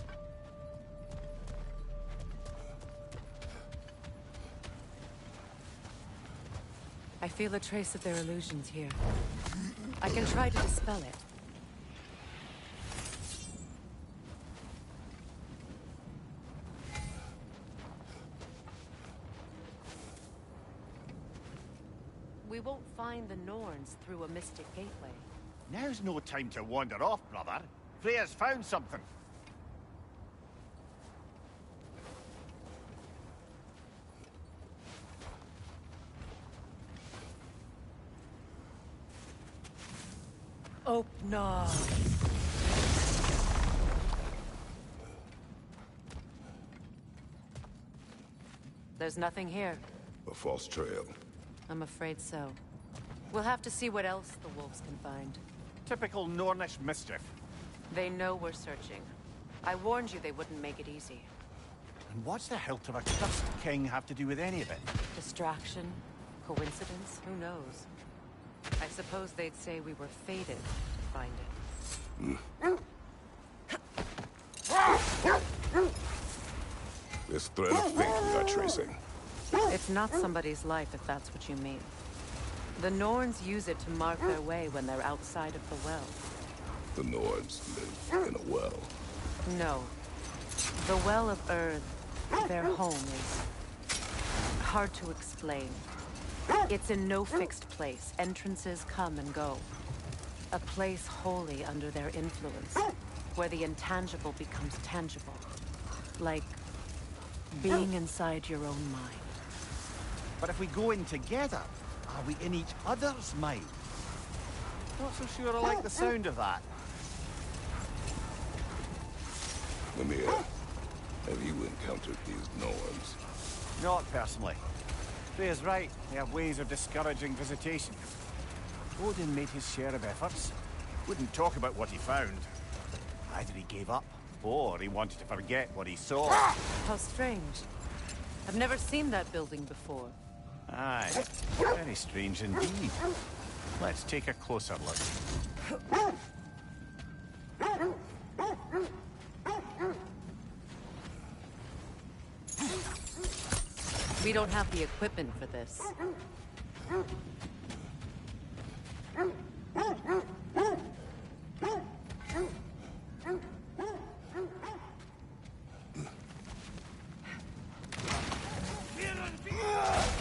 I feel a trace of their illusions here. I can try to dispel it. We won't find the Norns through a mystic gateway. Now's no time to wander off, brother. Freya's found something. Oh, no. There's nothing here. A false trail. I'm afraid so. We'll have to see what else the wolves can find. Typical Nornish mischief. They know we're searching. I warned you they wouldn't make it easy. And what's the hilt of a cursed king have to do with any of it? Distraction? Coincidence? Who knows? I suppose they'd say we were fated to find it. This thread of fate we are tracing. It's not somebody's life, if that's what you mean. The Norns use it to mark their way when they're outside of the well. The Norns live in a well. No. The Well of Earth, their home, is hard to explain. It's in no fixed place. Entrances come and go. A place wholly under their influence, where the intangible becomes tangible. Like being inside your own mind. But if we go in together, are we in each other's mind? Not so sure I like the sound of that. Mimir, have you encountered these Norns? Not personally. Freya's right. They have ways of discouraging visitation. Odin made his share of efforts. Wouldn't talk about what he found. Either he gave up, or he wanted to forget what he saw. How strange. I've never seen that building before. Aye, very strange indeed. Let's take a closer look. We don't have the equipment for this.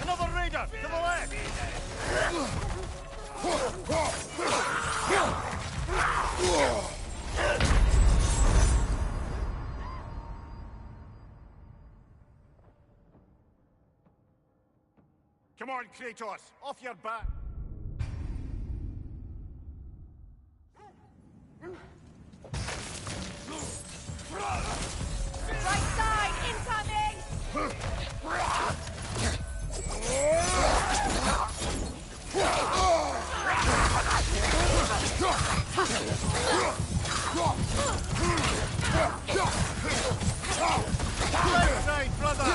Another raider! To the left! Come on, Kratos! Off your back! Right side, incoming! Left side, brother!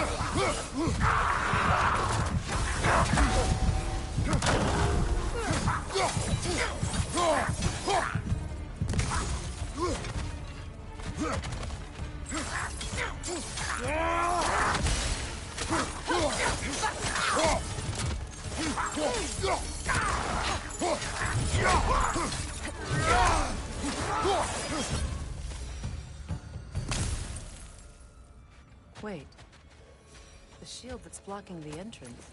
Wait. The shield that's blocking the entrance.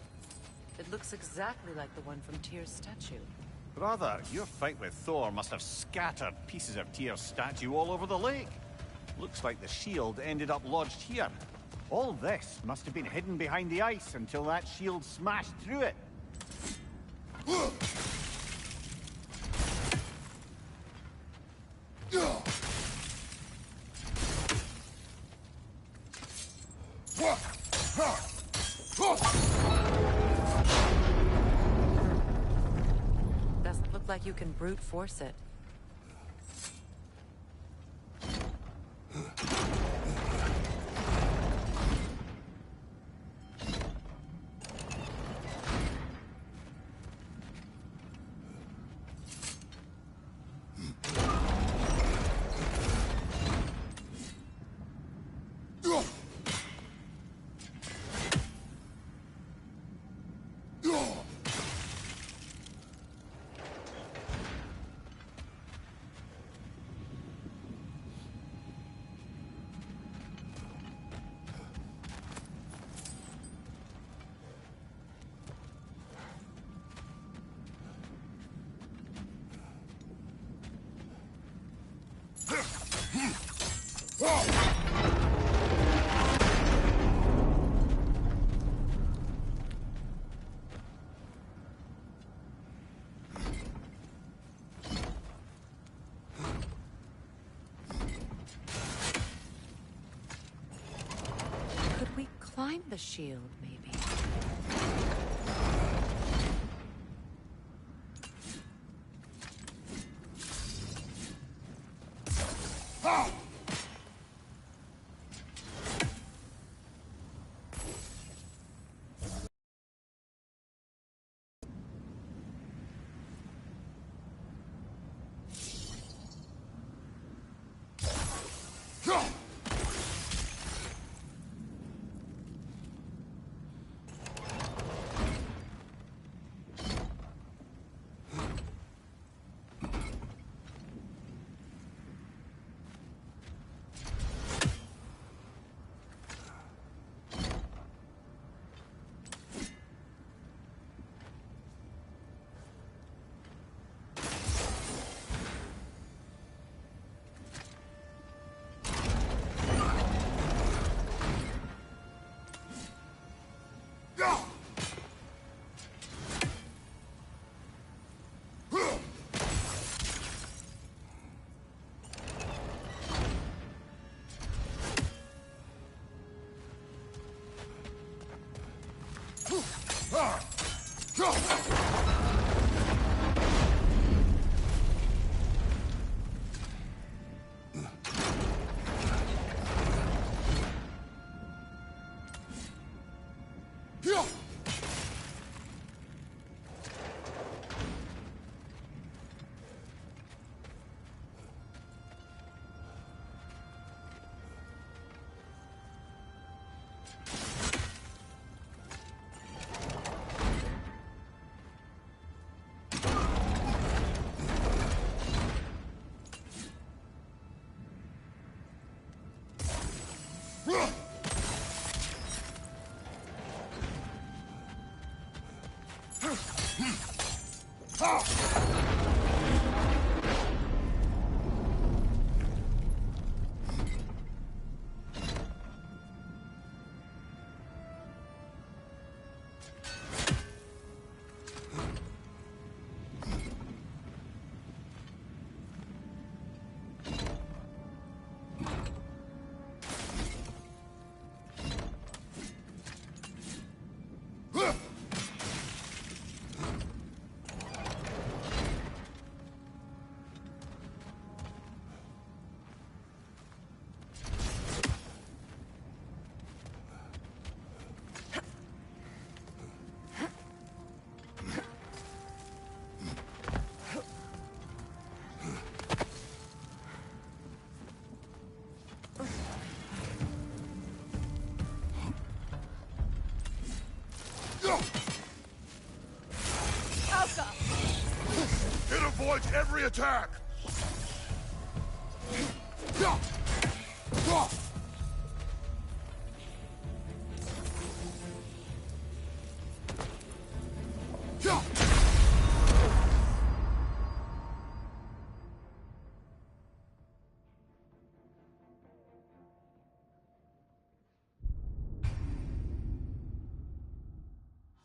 It looks exactly like the one from Tyr's statue. Brother, your fight with Thor must have scattered pieces of Tyr's statue all over the lake. Looks like the shield ended up lodged here. All this must have been hidden behind the ice until that shield smashed through it. Doesn't look like you can brute force it. Could we climb the shield, maybe? attack!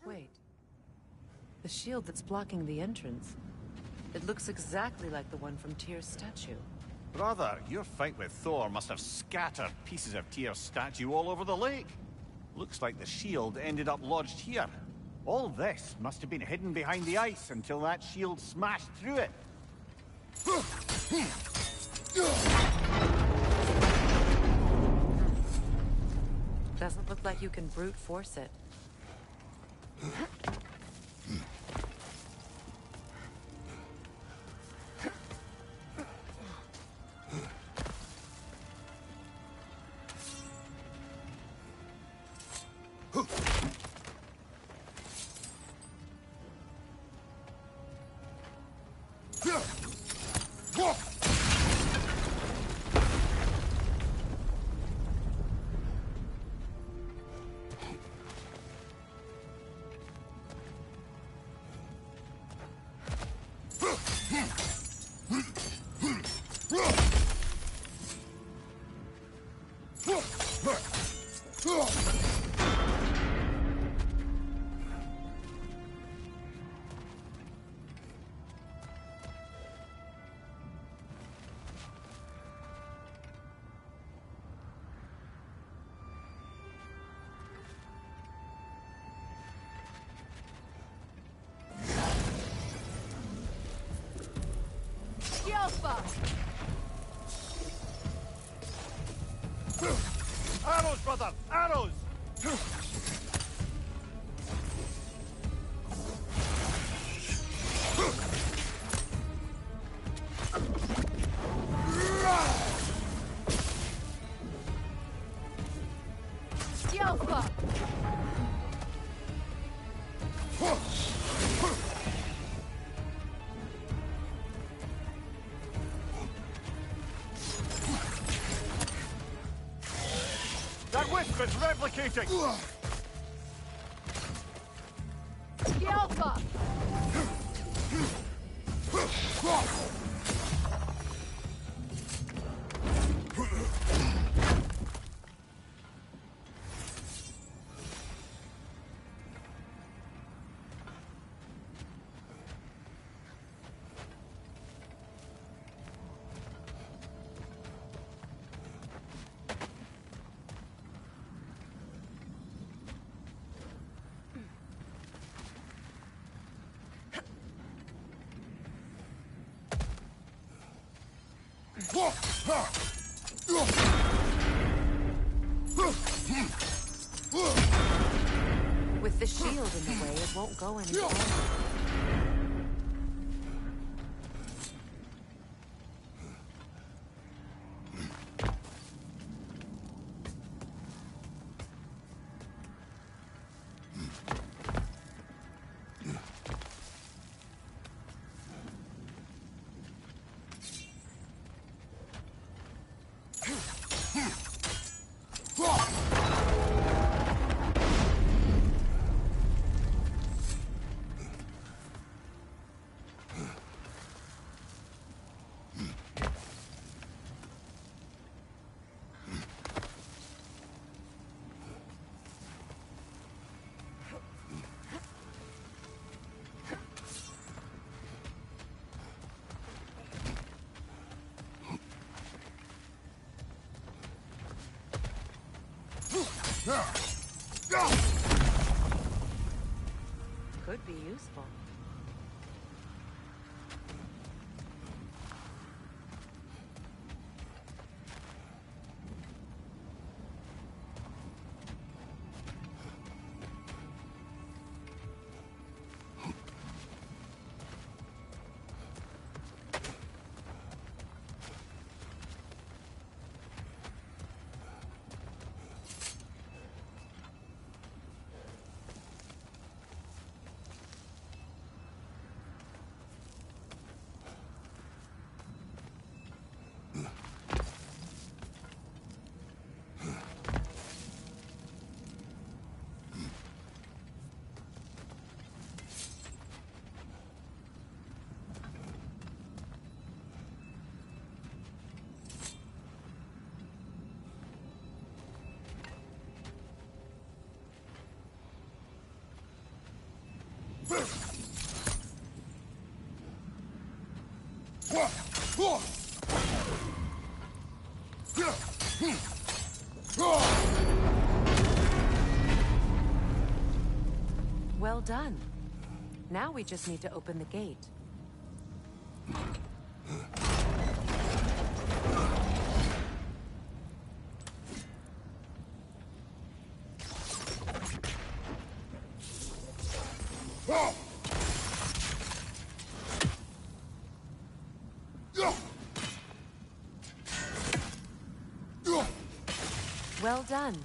Wait. The shield that's blocking the entrance. It looks exactly like the one from Tyr's statue. Brother, your fight with Thor must have scattered pieces of Tyr's statue all over the lake. Looks like the shield ended up lodged here. All this must have been hidden behind the ice until that shield smashed through it. Doesn't look like you can brute force it. Arrows, brother! Arrows! That wisp is replicating! With the shield in the way, it won't go any farther. Could be useful. Well done. Now we just need to open the gate. Well done.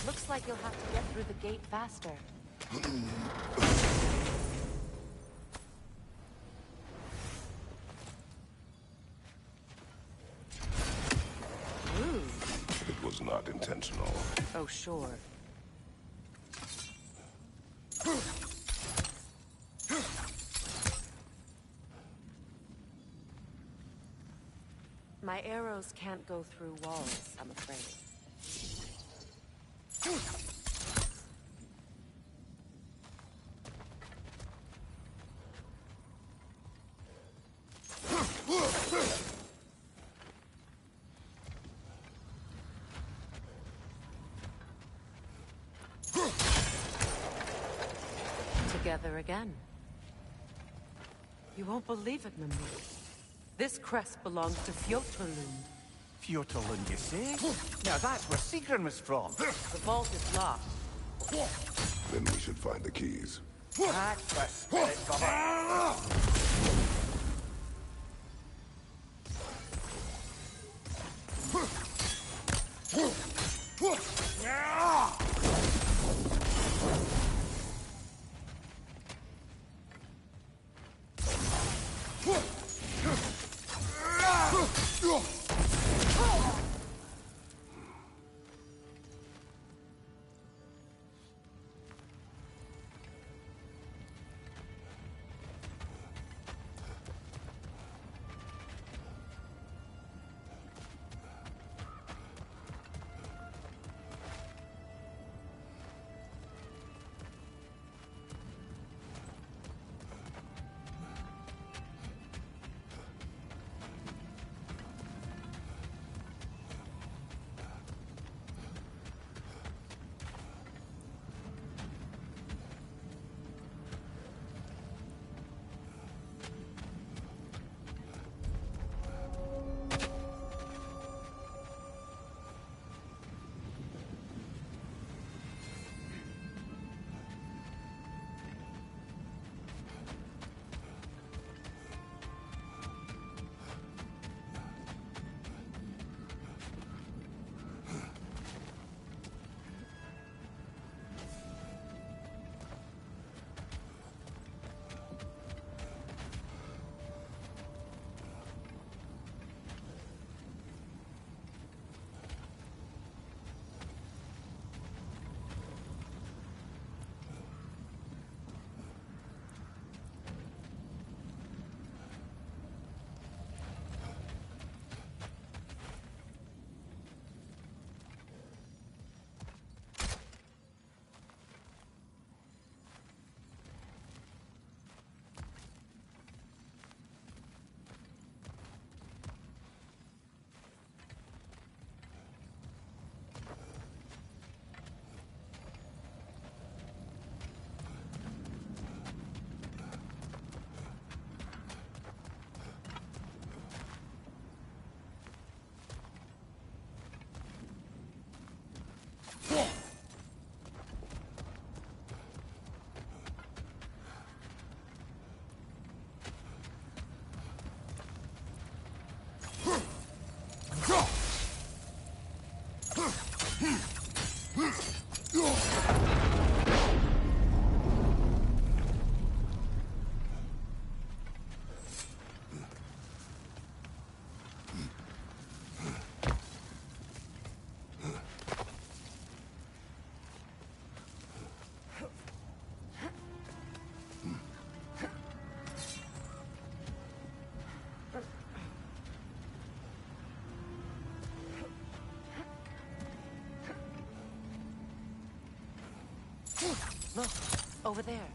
Looks like you'll have to get through the gate faster. Ooh. It was not intentional. Oh, sure. My arrows can't go through walls, I'm afraid. Together again. You won't believe it, Mimir. This crest belongs to Fjotalund. Fjotalund, you say? Now that's where Sigrun was from. The vault is locked. Then we should find the keys. That's the spirit, brother. Look, Over there.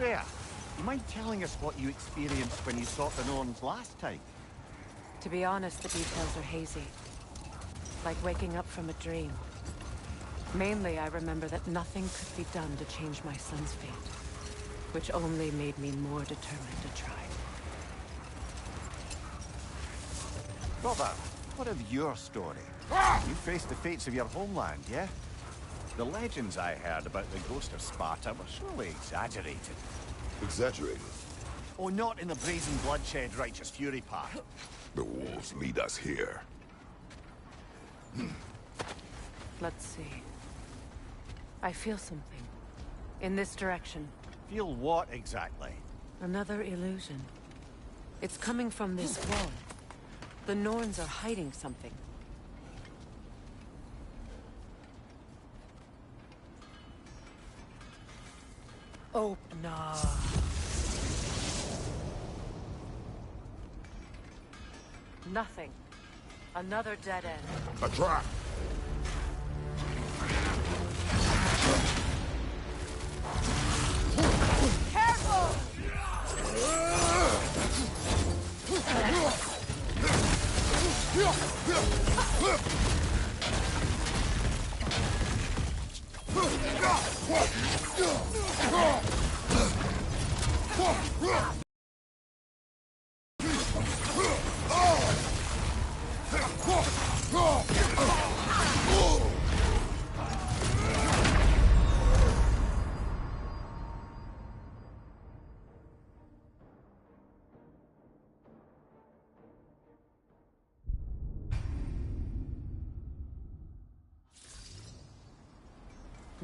Freya, you mind telling us what you experienced when you sought the Norns last time? To be honest, the details are hazy. Like waking up from a dream. Mainly, I remember that nothing could be done to change my son's fate, which only made me more determined to try. Brother, what of your story? You faced the fates of your homeland, yeah? The legends I heard about the ghost of Sparta were surely exaggerated. Exaggerated? Oh, not in the brazen bloodshed righteous fury part. The wolves lead us here. Let's see. I feel something. In this direction. Feel what exactly? Another illusion. It's coming from this wall. The Norns are hiding something. Oh, no. Nothing. Another dead end. A trap! Careful!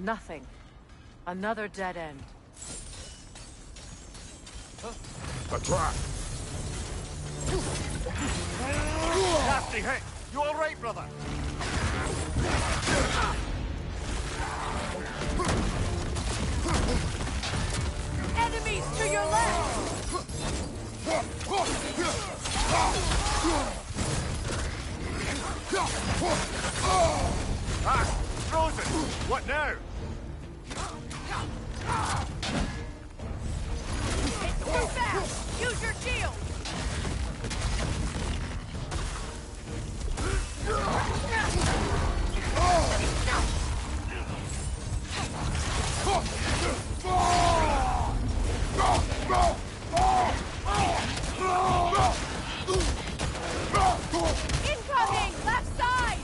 Nothing. Another dead end. A trap! Nasty hit! You alright, brother? Enemies to your left! Ah! Frozen! What now? It's too fast! Use your shield! Incoming! Left side!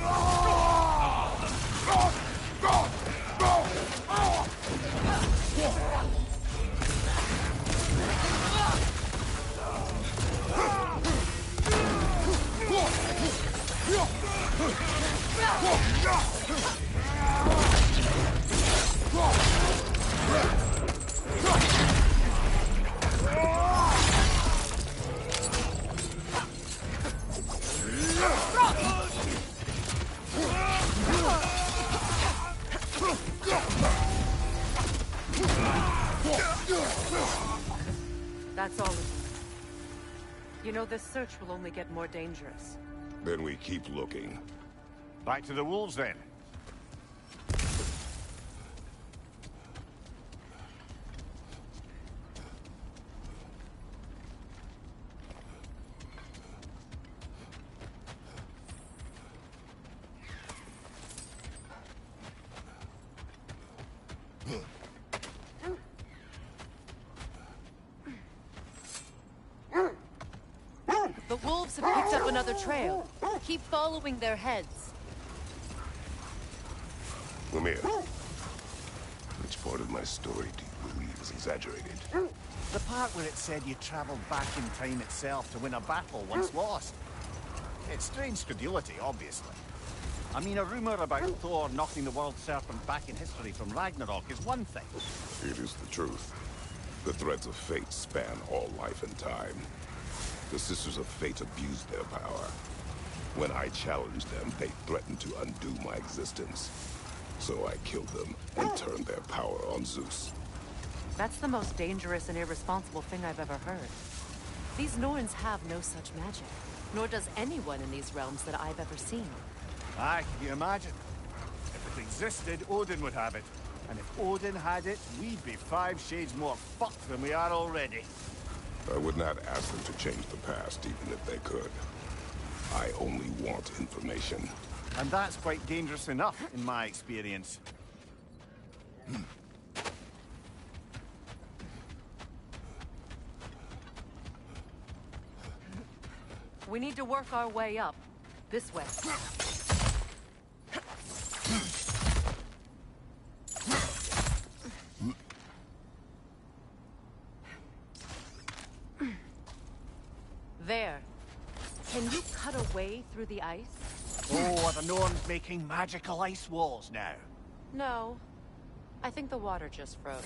That's all of you. You know, this search will only get more dangerous. Then we keep looking. Back to the wolves, then. The wolves have picked up another trail. Keep following their heads. Lemire, which part of my story do you believe is exaggerated? The part where it said you traveled back in time itself to win a battle once lost. It's strange credulity, obviously. I mean, a rumor about Thor knocking the world serpent back in history from Ragnarok is one thing. It is the truth. The threads of fate span all life and time. The Sisters of Fate abused their power. When I challenged them, they threatened to undo my existence. So I killed them and turned their power on Zeus. That's the most dangerous and irresponsible thing I've ever heard. These Norns have no such magic, nor does anyone in these realms that I've ever seen. Aye, can you imagine? If it existed, Odin would have it. And if Odin had it, we'd be 5 shades more fucked than we are already. I would not ask them to change the past, even if they could. I only want information. And that's quite dangerous enough, in my experience. We need to work our way up. This way. There. Can you cut a way through the ice? Oh, are the Norns making magical ice walls now? No. I think the water just froze.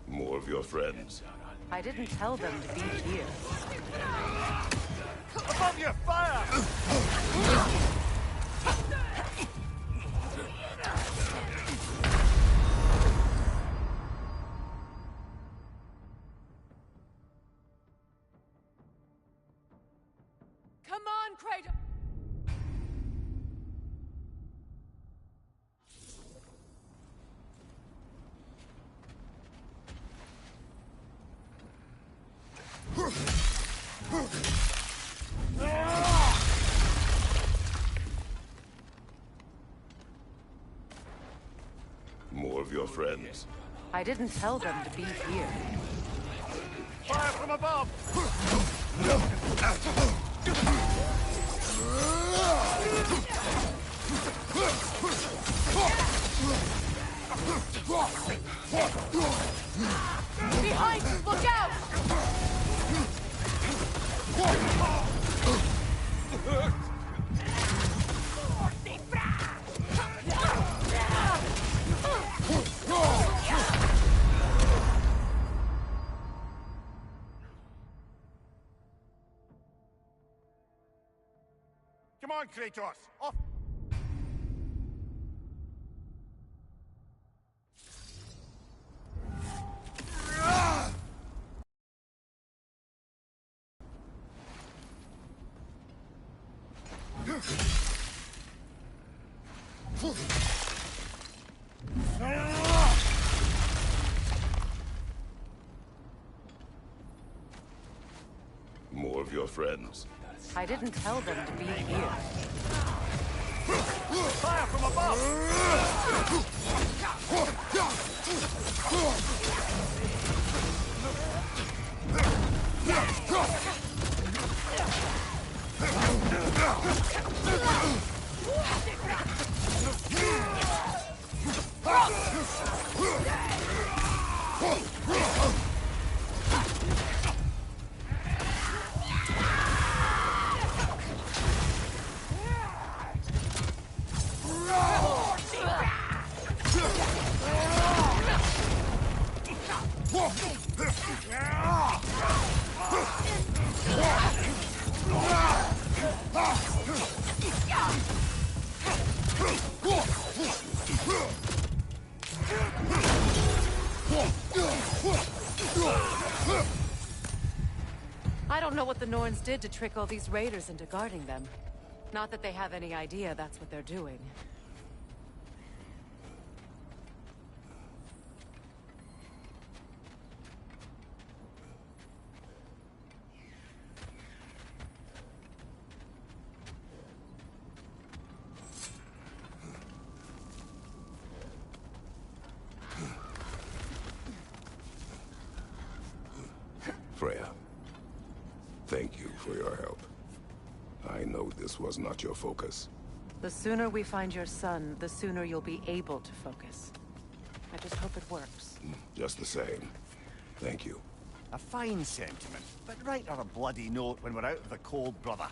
More of your friends. I didn't tell them to be here. Above you, fire! Come on, Kratos! More of your friends. I didn't tell them to be here. Fire from above! Behind you, look out! Come on, Kratos! Off! More of your friends. I didn't tell them to be here. Fire from above! I don't know what the Norns did to trick all these raiders into guarding them. Not that they have any idea that's what they're doing. Freya, thank you for your help. I know this was not your focus. The sooner we find your son, the sooner you'll be able to focus. I just hope it works. Just the same. Thank you. A fine sentiment, but write her a bloody note when we're out of the cold, brother.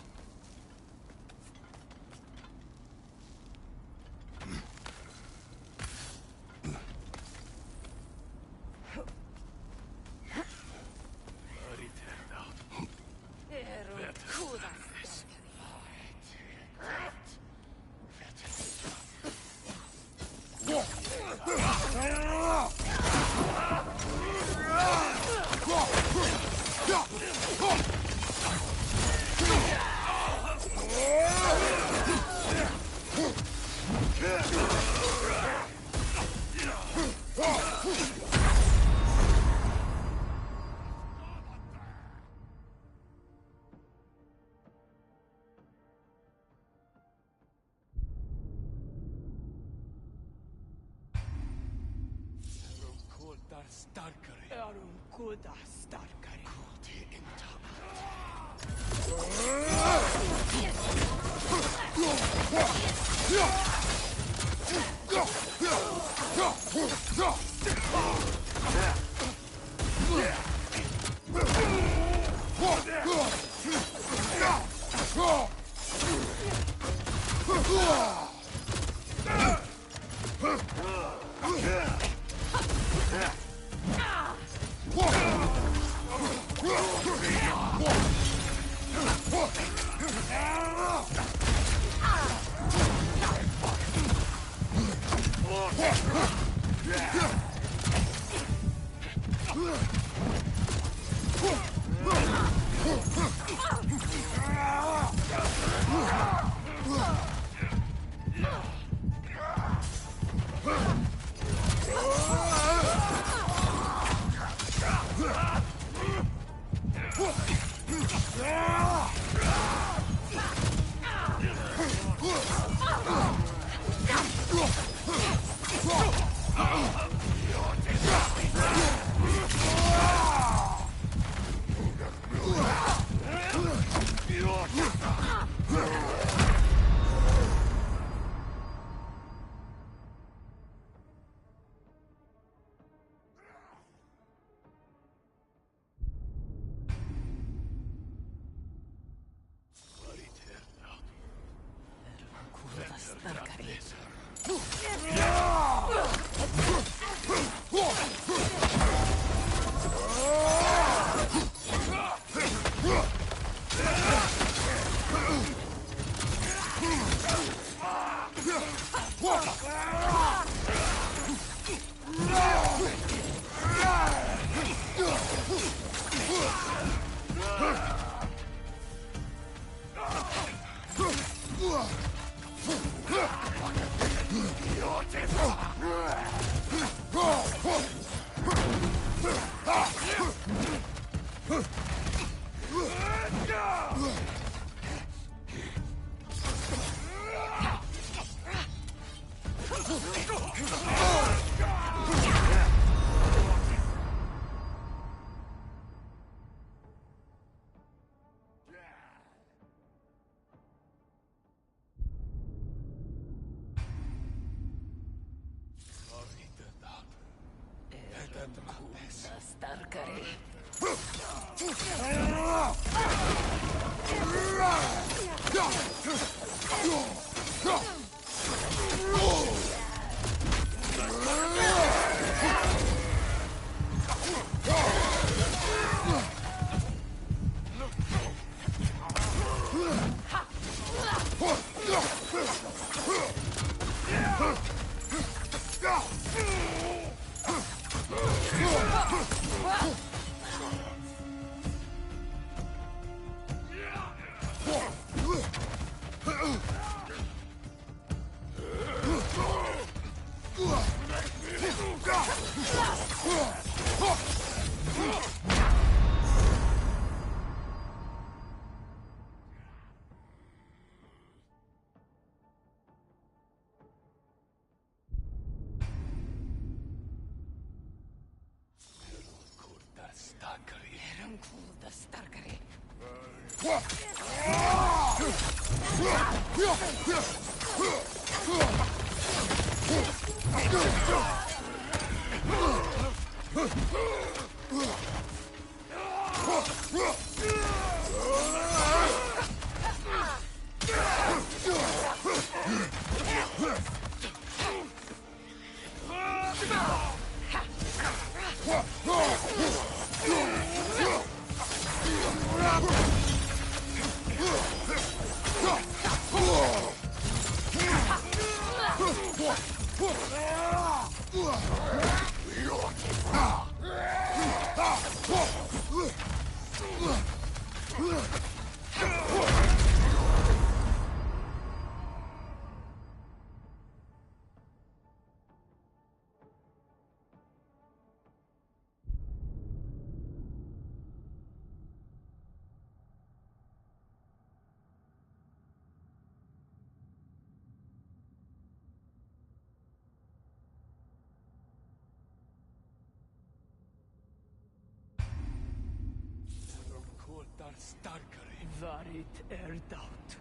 Varit erdaut.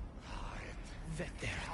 Vetter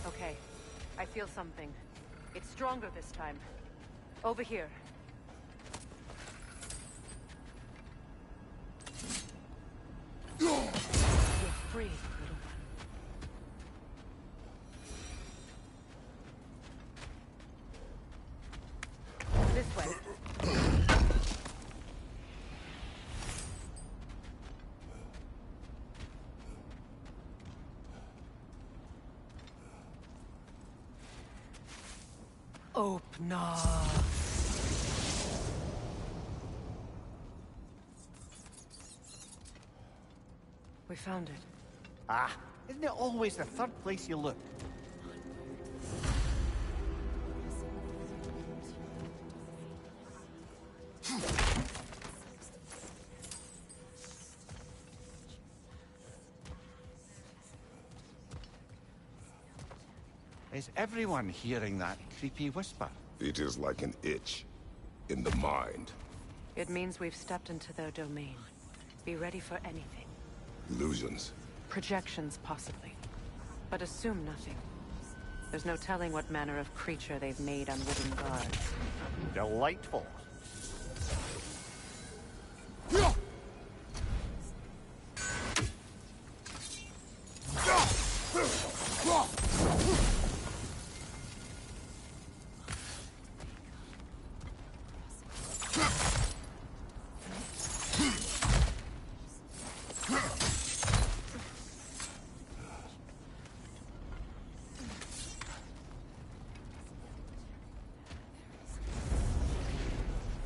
Okay, I feel something. It's stronger this time. Over here. You're free, little one. This way. Open up. We found it. Ah, isn't it always the third place you look? Is everyone hearing that creepy whisper? It is like an itch in the mind. It means we've stepped into their domain. Be ready for anything. Illusions. Projections, possibly. But assume nothing. There's no telling what manner of creature they've made unwitting guards. Delightful.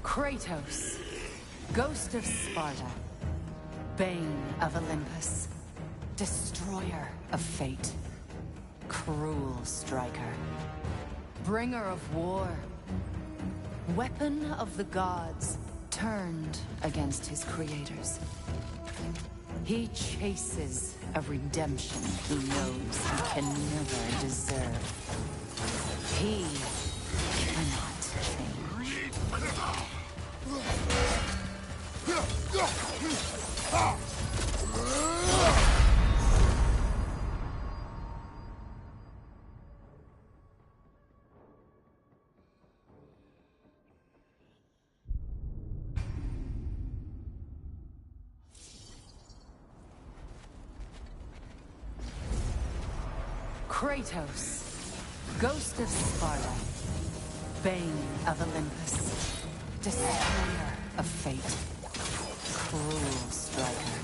Kratos, Ghost of Sparta, Bane of Olympus, Destroyer of Fate, Cruel Striker, Bringer of War, Weapon of the Gods, turned against his creators. He chases a redemption he knows he can never deserve. He cannot change. Kratos, ghost of Sparta, bane of Olympus, destroyer of fate, cruel striker,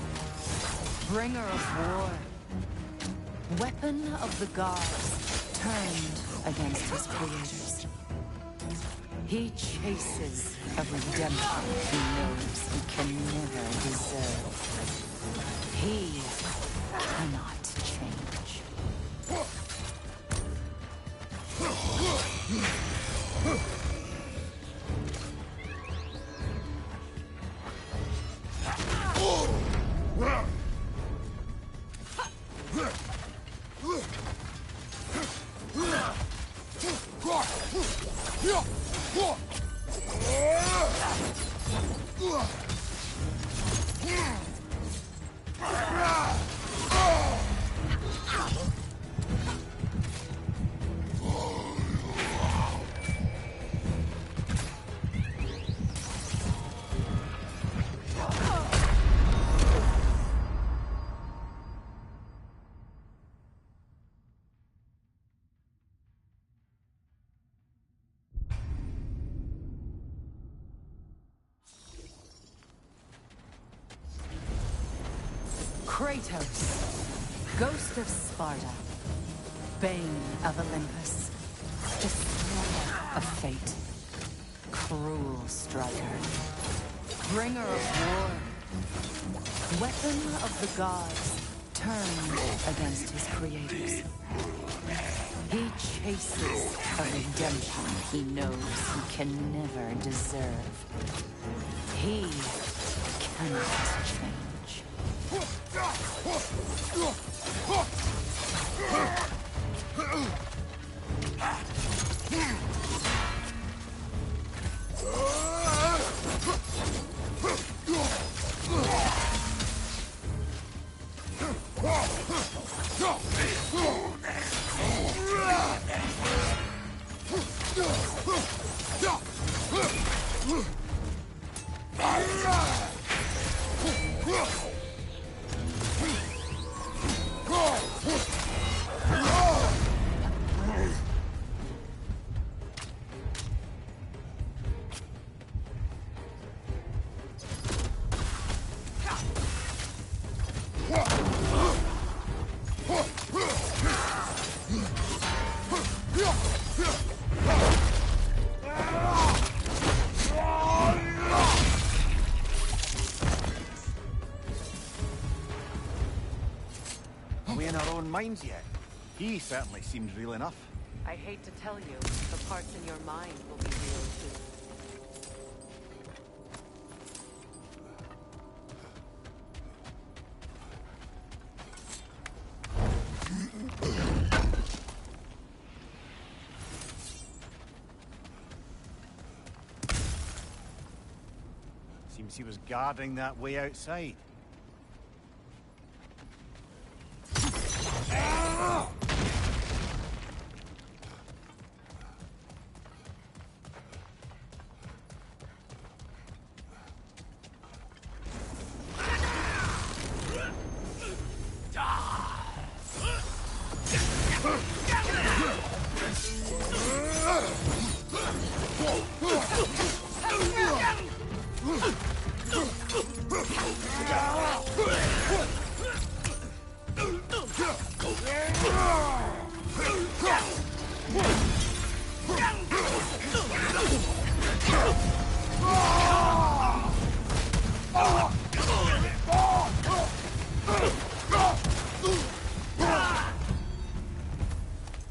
bringer of war, weapon of the gods, turned against his creators. He chases a redemption he knows he can never deserve. He cannot change. Kratos, ghost of Sparta, bane of Olympus, destroyer of fate, cruel striker, bringer of war, weapon of the gods, turned against his creators. He chases a redemption he knows he can never deserve. He cannot change. Minds yet. He certainly seems real enough. I hate to tell you, the parts in your mind will be real too. Seems he was guarding that way outside.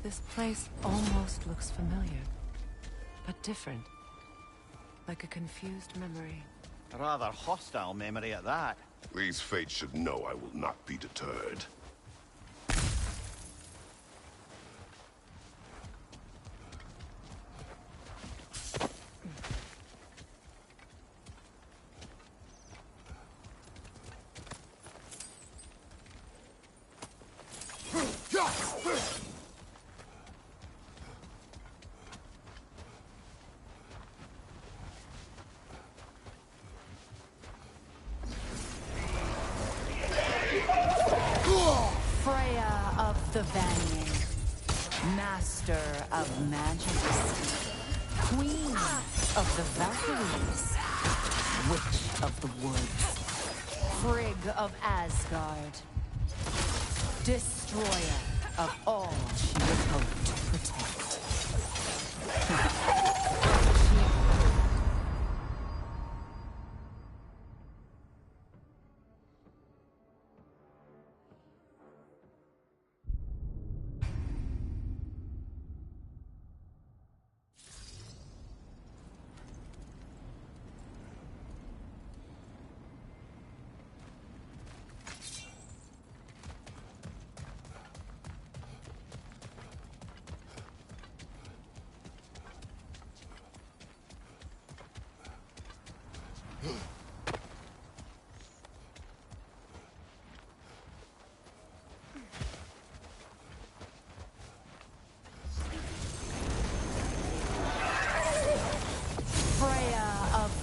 This place almost looks familiar, but different. Like a confused memory. A rather hostile memory at that. These fates should know I will not be deterred. Freya of the Vanir, Master of magics. Queen of the Valkyries. Witch of the woods. Frigg of Asgard. Destroyer of all she would hope to protect.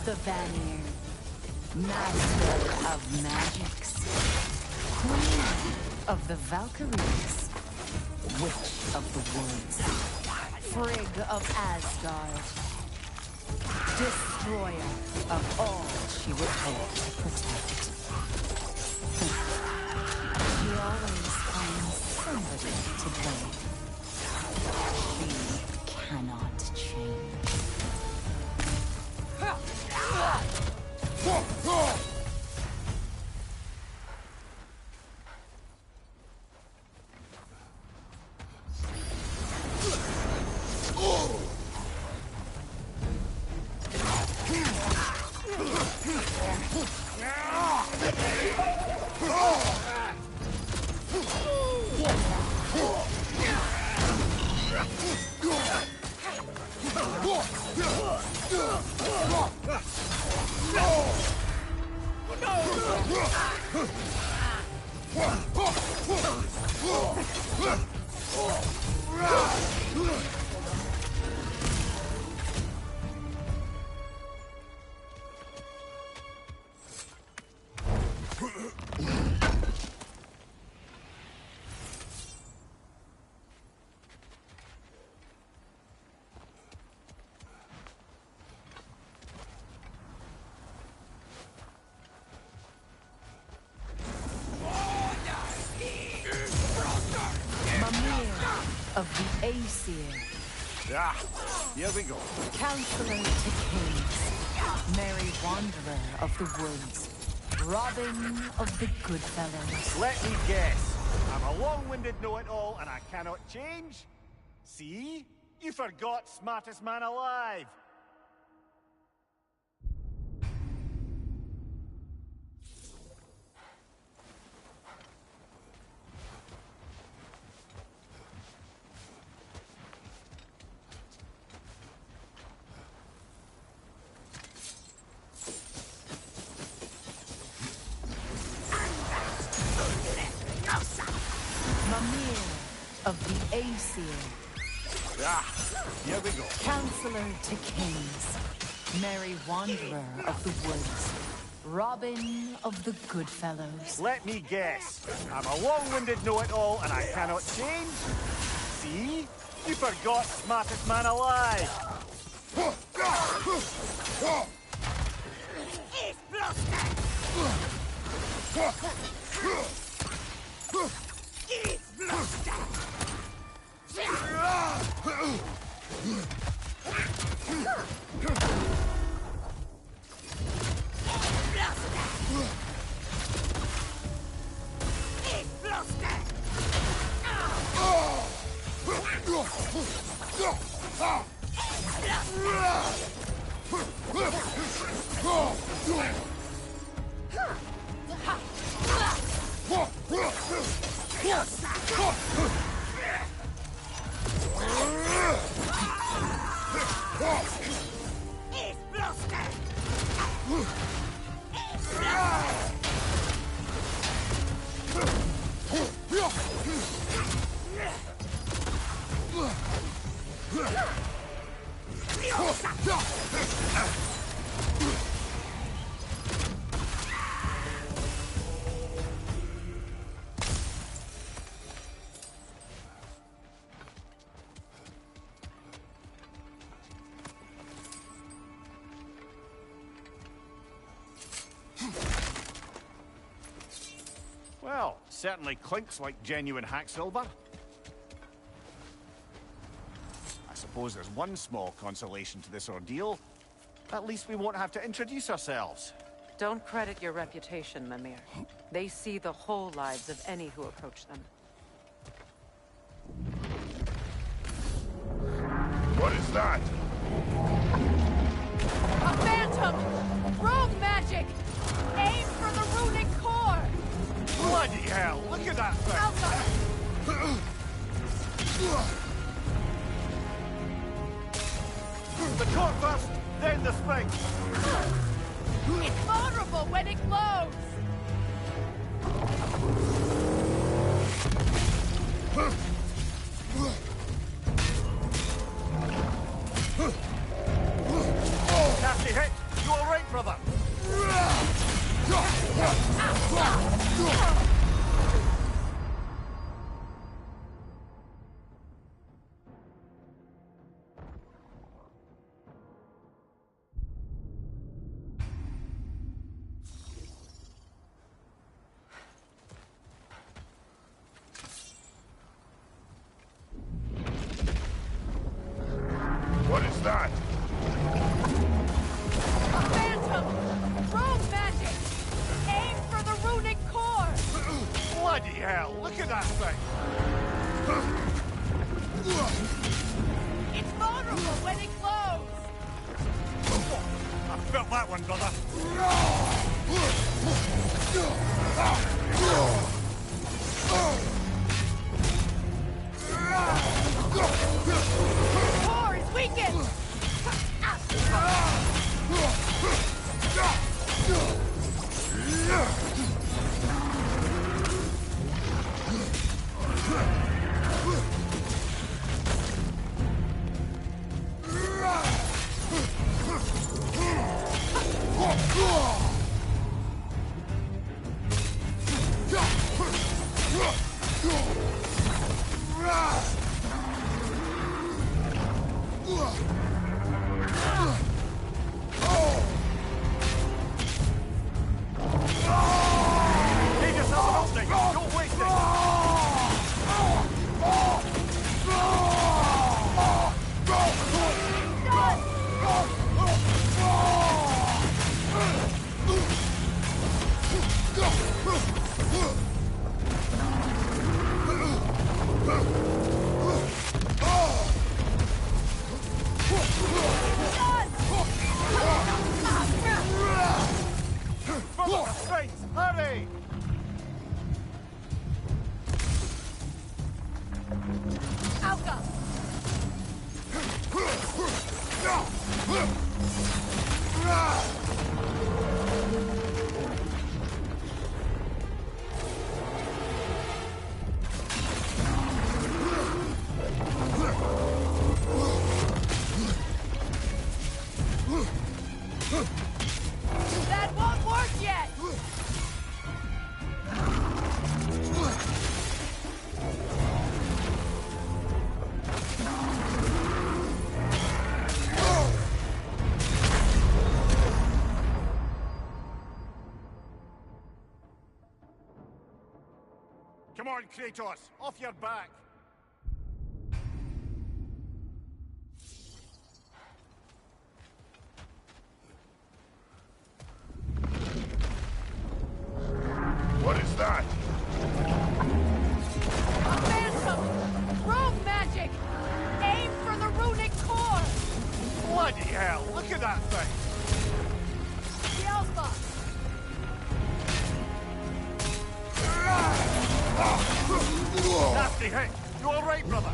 The Vanir, Master of Magics, Queen of the Valkyries, Witch of the Woods, Frigg of Asgard, Destroyer of all she would hope to protect. She always finds somebody to blame. She cannot change. Of the Aesir. Ah, here we go. Counselor to Kings. Merry Wanderer of the Woods. Robin of the Goodfellows. Let me guess. I'm a long-winded know-it-all and I cannot change? See? You forgot smartest man alive. Of the Aesir. Ah, here we go. Counselor to Kings. Merry Wanderer of the Woods. Robin of the Goodfellows. Let me guess. I'm a long-winded know-it-all and I cannot change? See? You forgot smartest man alive. Well, certainly clinks like genuine hack silver. I suppose there's one small consolation to this ordeal. At least we won't have to introduce ourselves. Don't credit your reputation, Mimir. They see the whole lives of any who approach them. What is that? A phantom! Rogue magic! Aim for the runic core! Bloody hell! Look at that thing! Alpha! The core first, then the sphinx! It's vulnerable when it glows! Nasty hit! You alright, brother? What is that? A phantom! Rogue magic! Aim for the runic core! Bloody hell! Look at that thing! It's vulnerable when it glows! I felt that one, brother. Core is weakened! Leave yourself an opening! Don't waste it! Brother, the sphinx! Hurry! Alpha! That won't work yet! Come on, Kratos! Off your back! What is that? A phantom! Rogue magic! Aim for the runic core! Bloody hell! Look at that thing! The Alpha! Nasty hit! You alright, brother?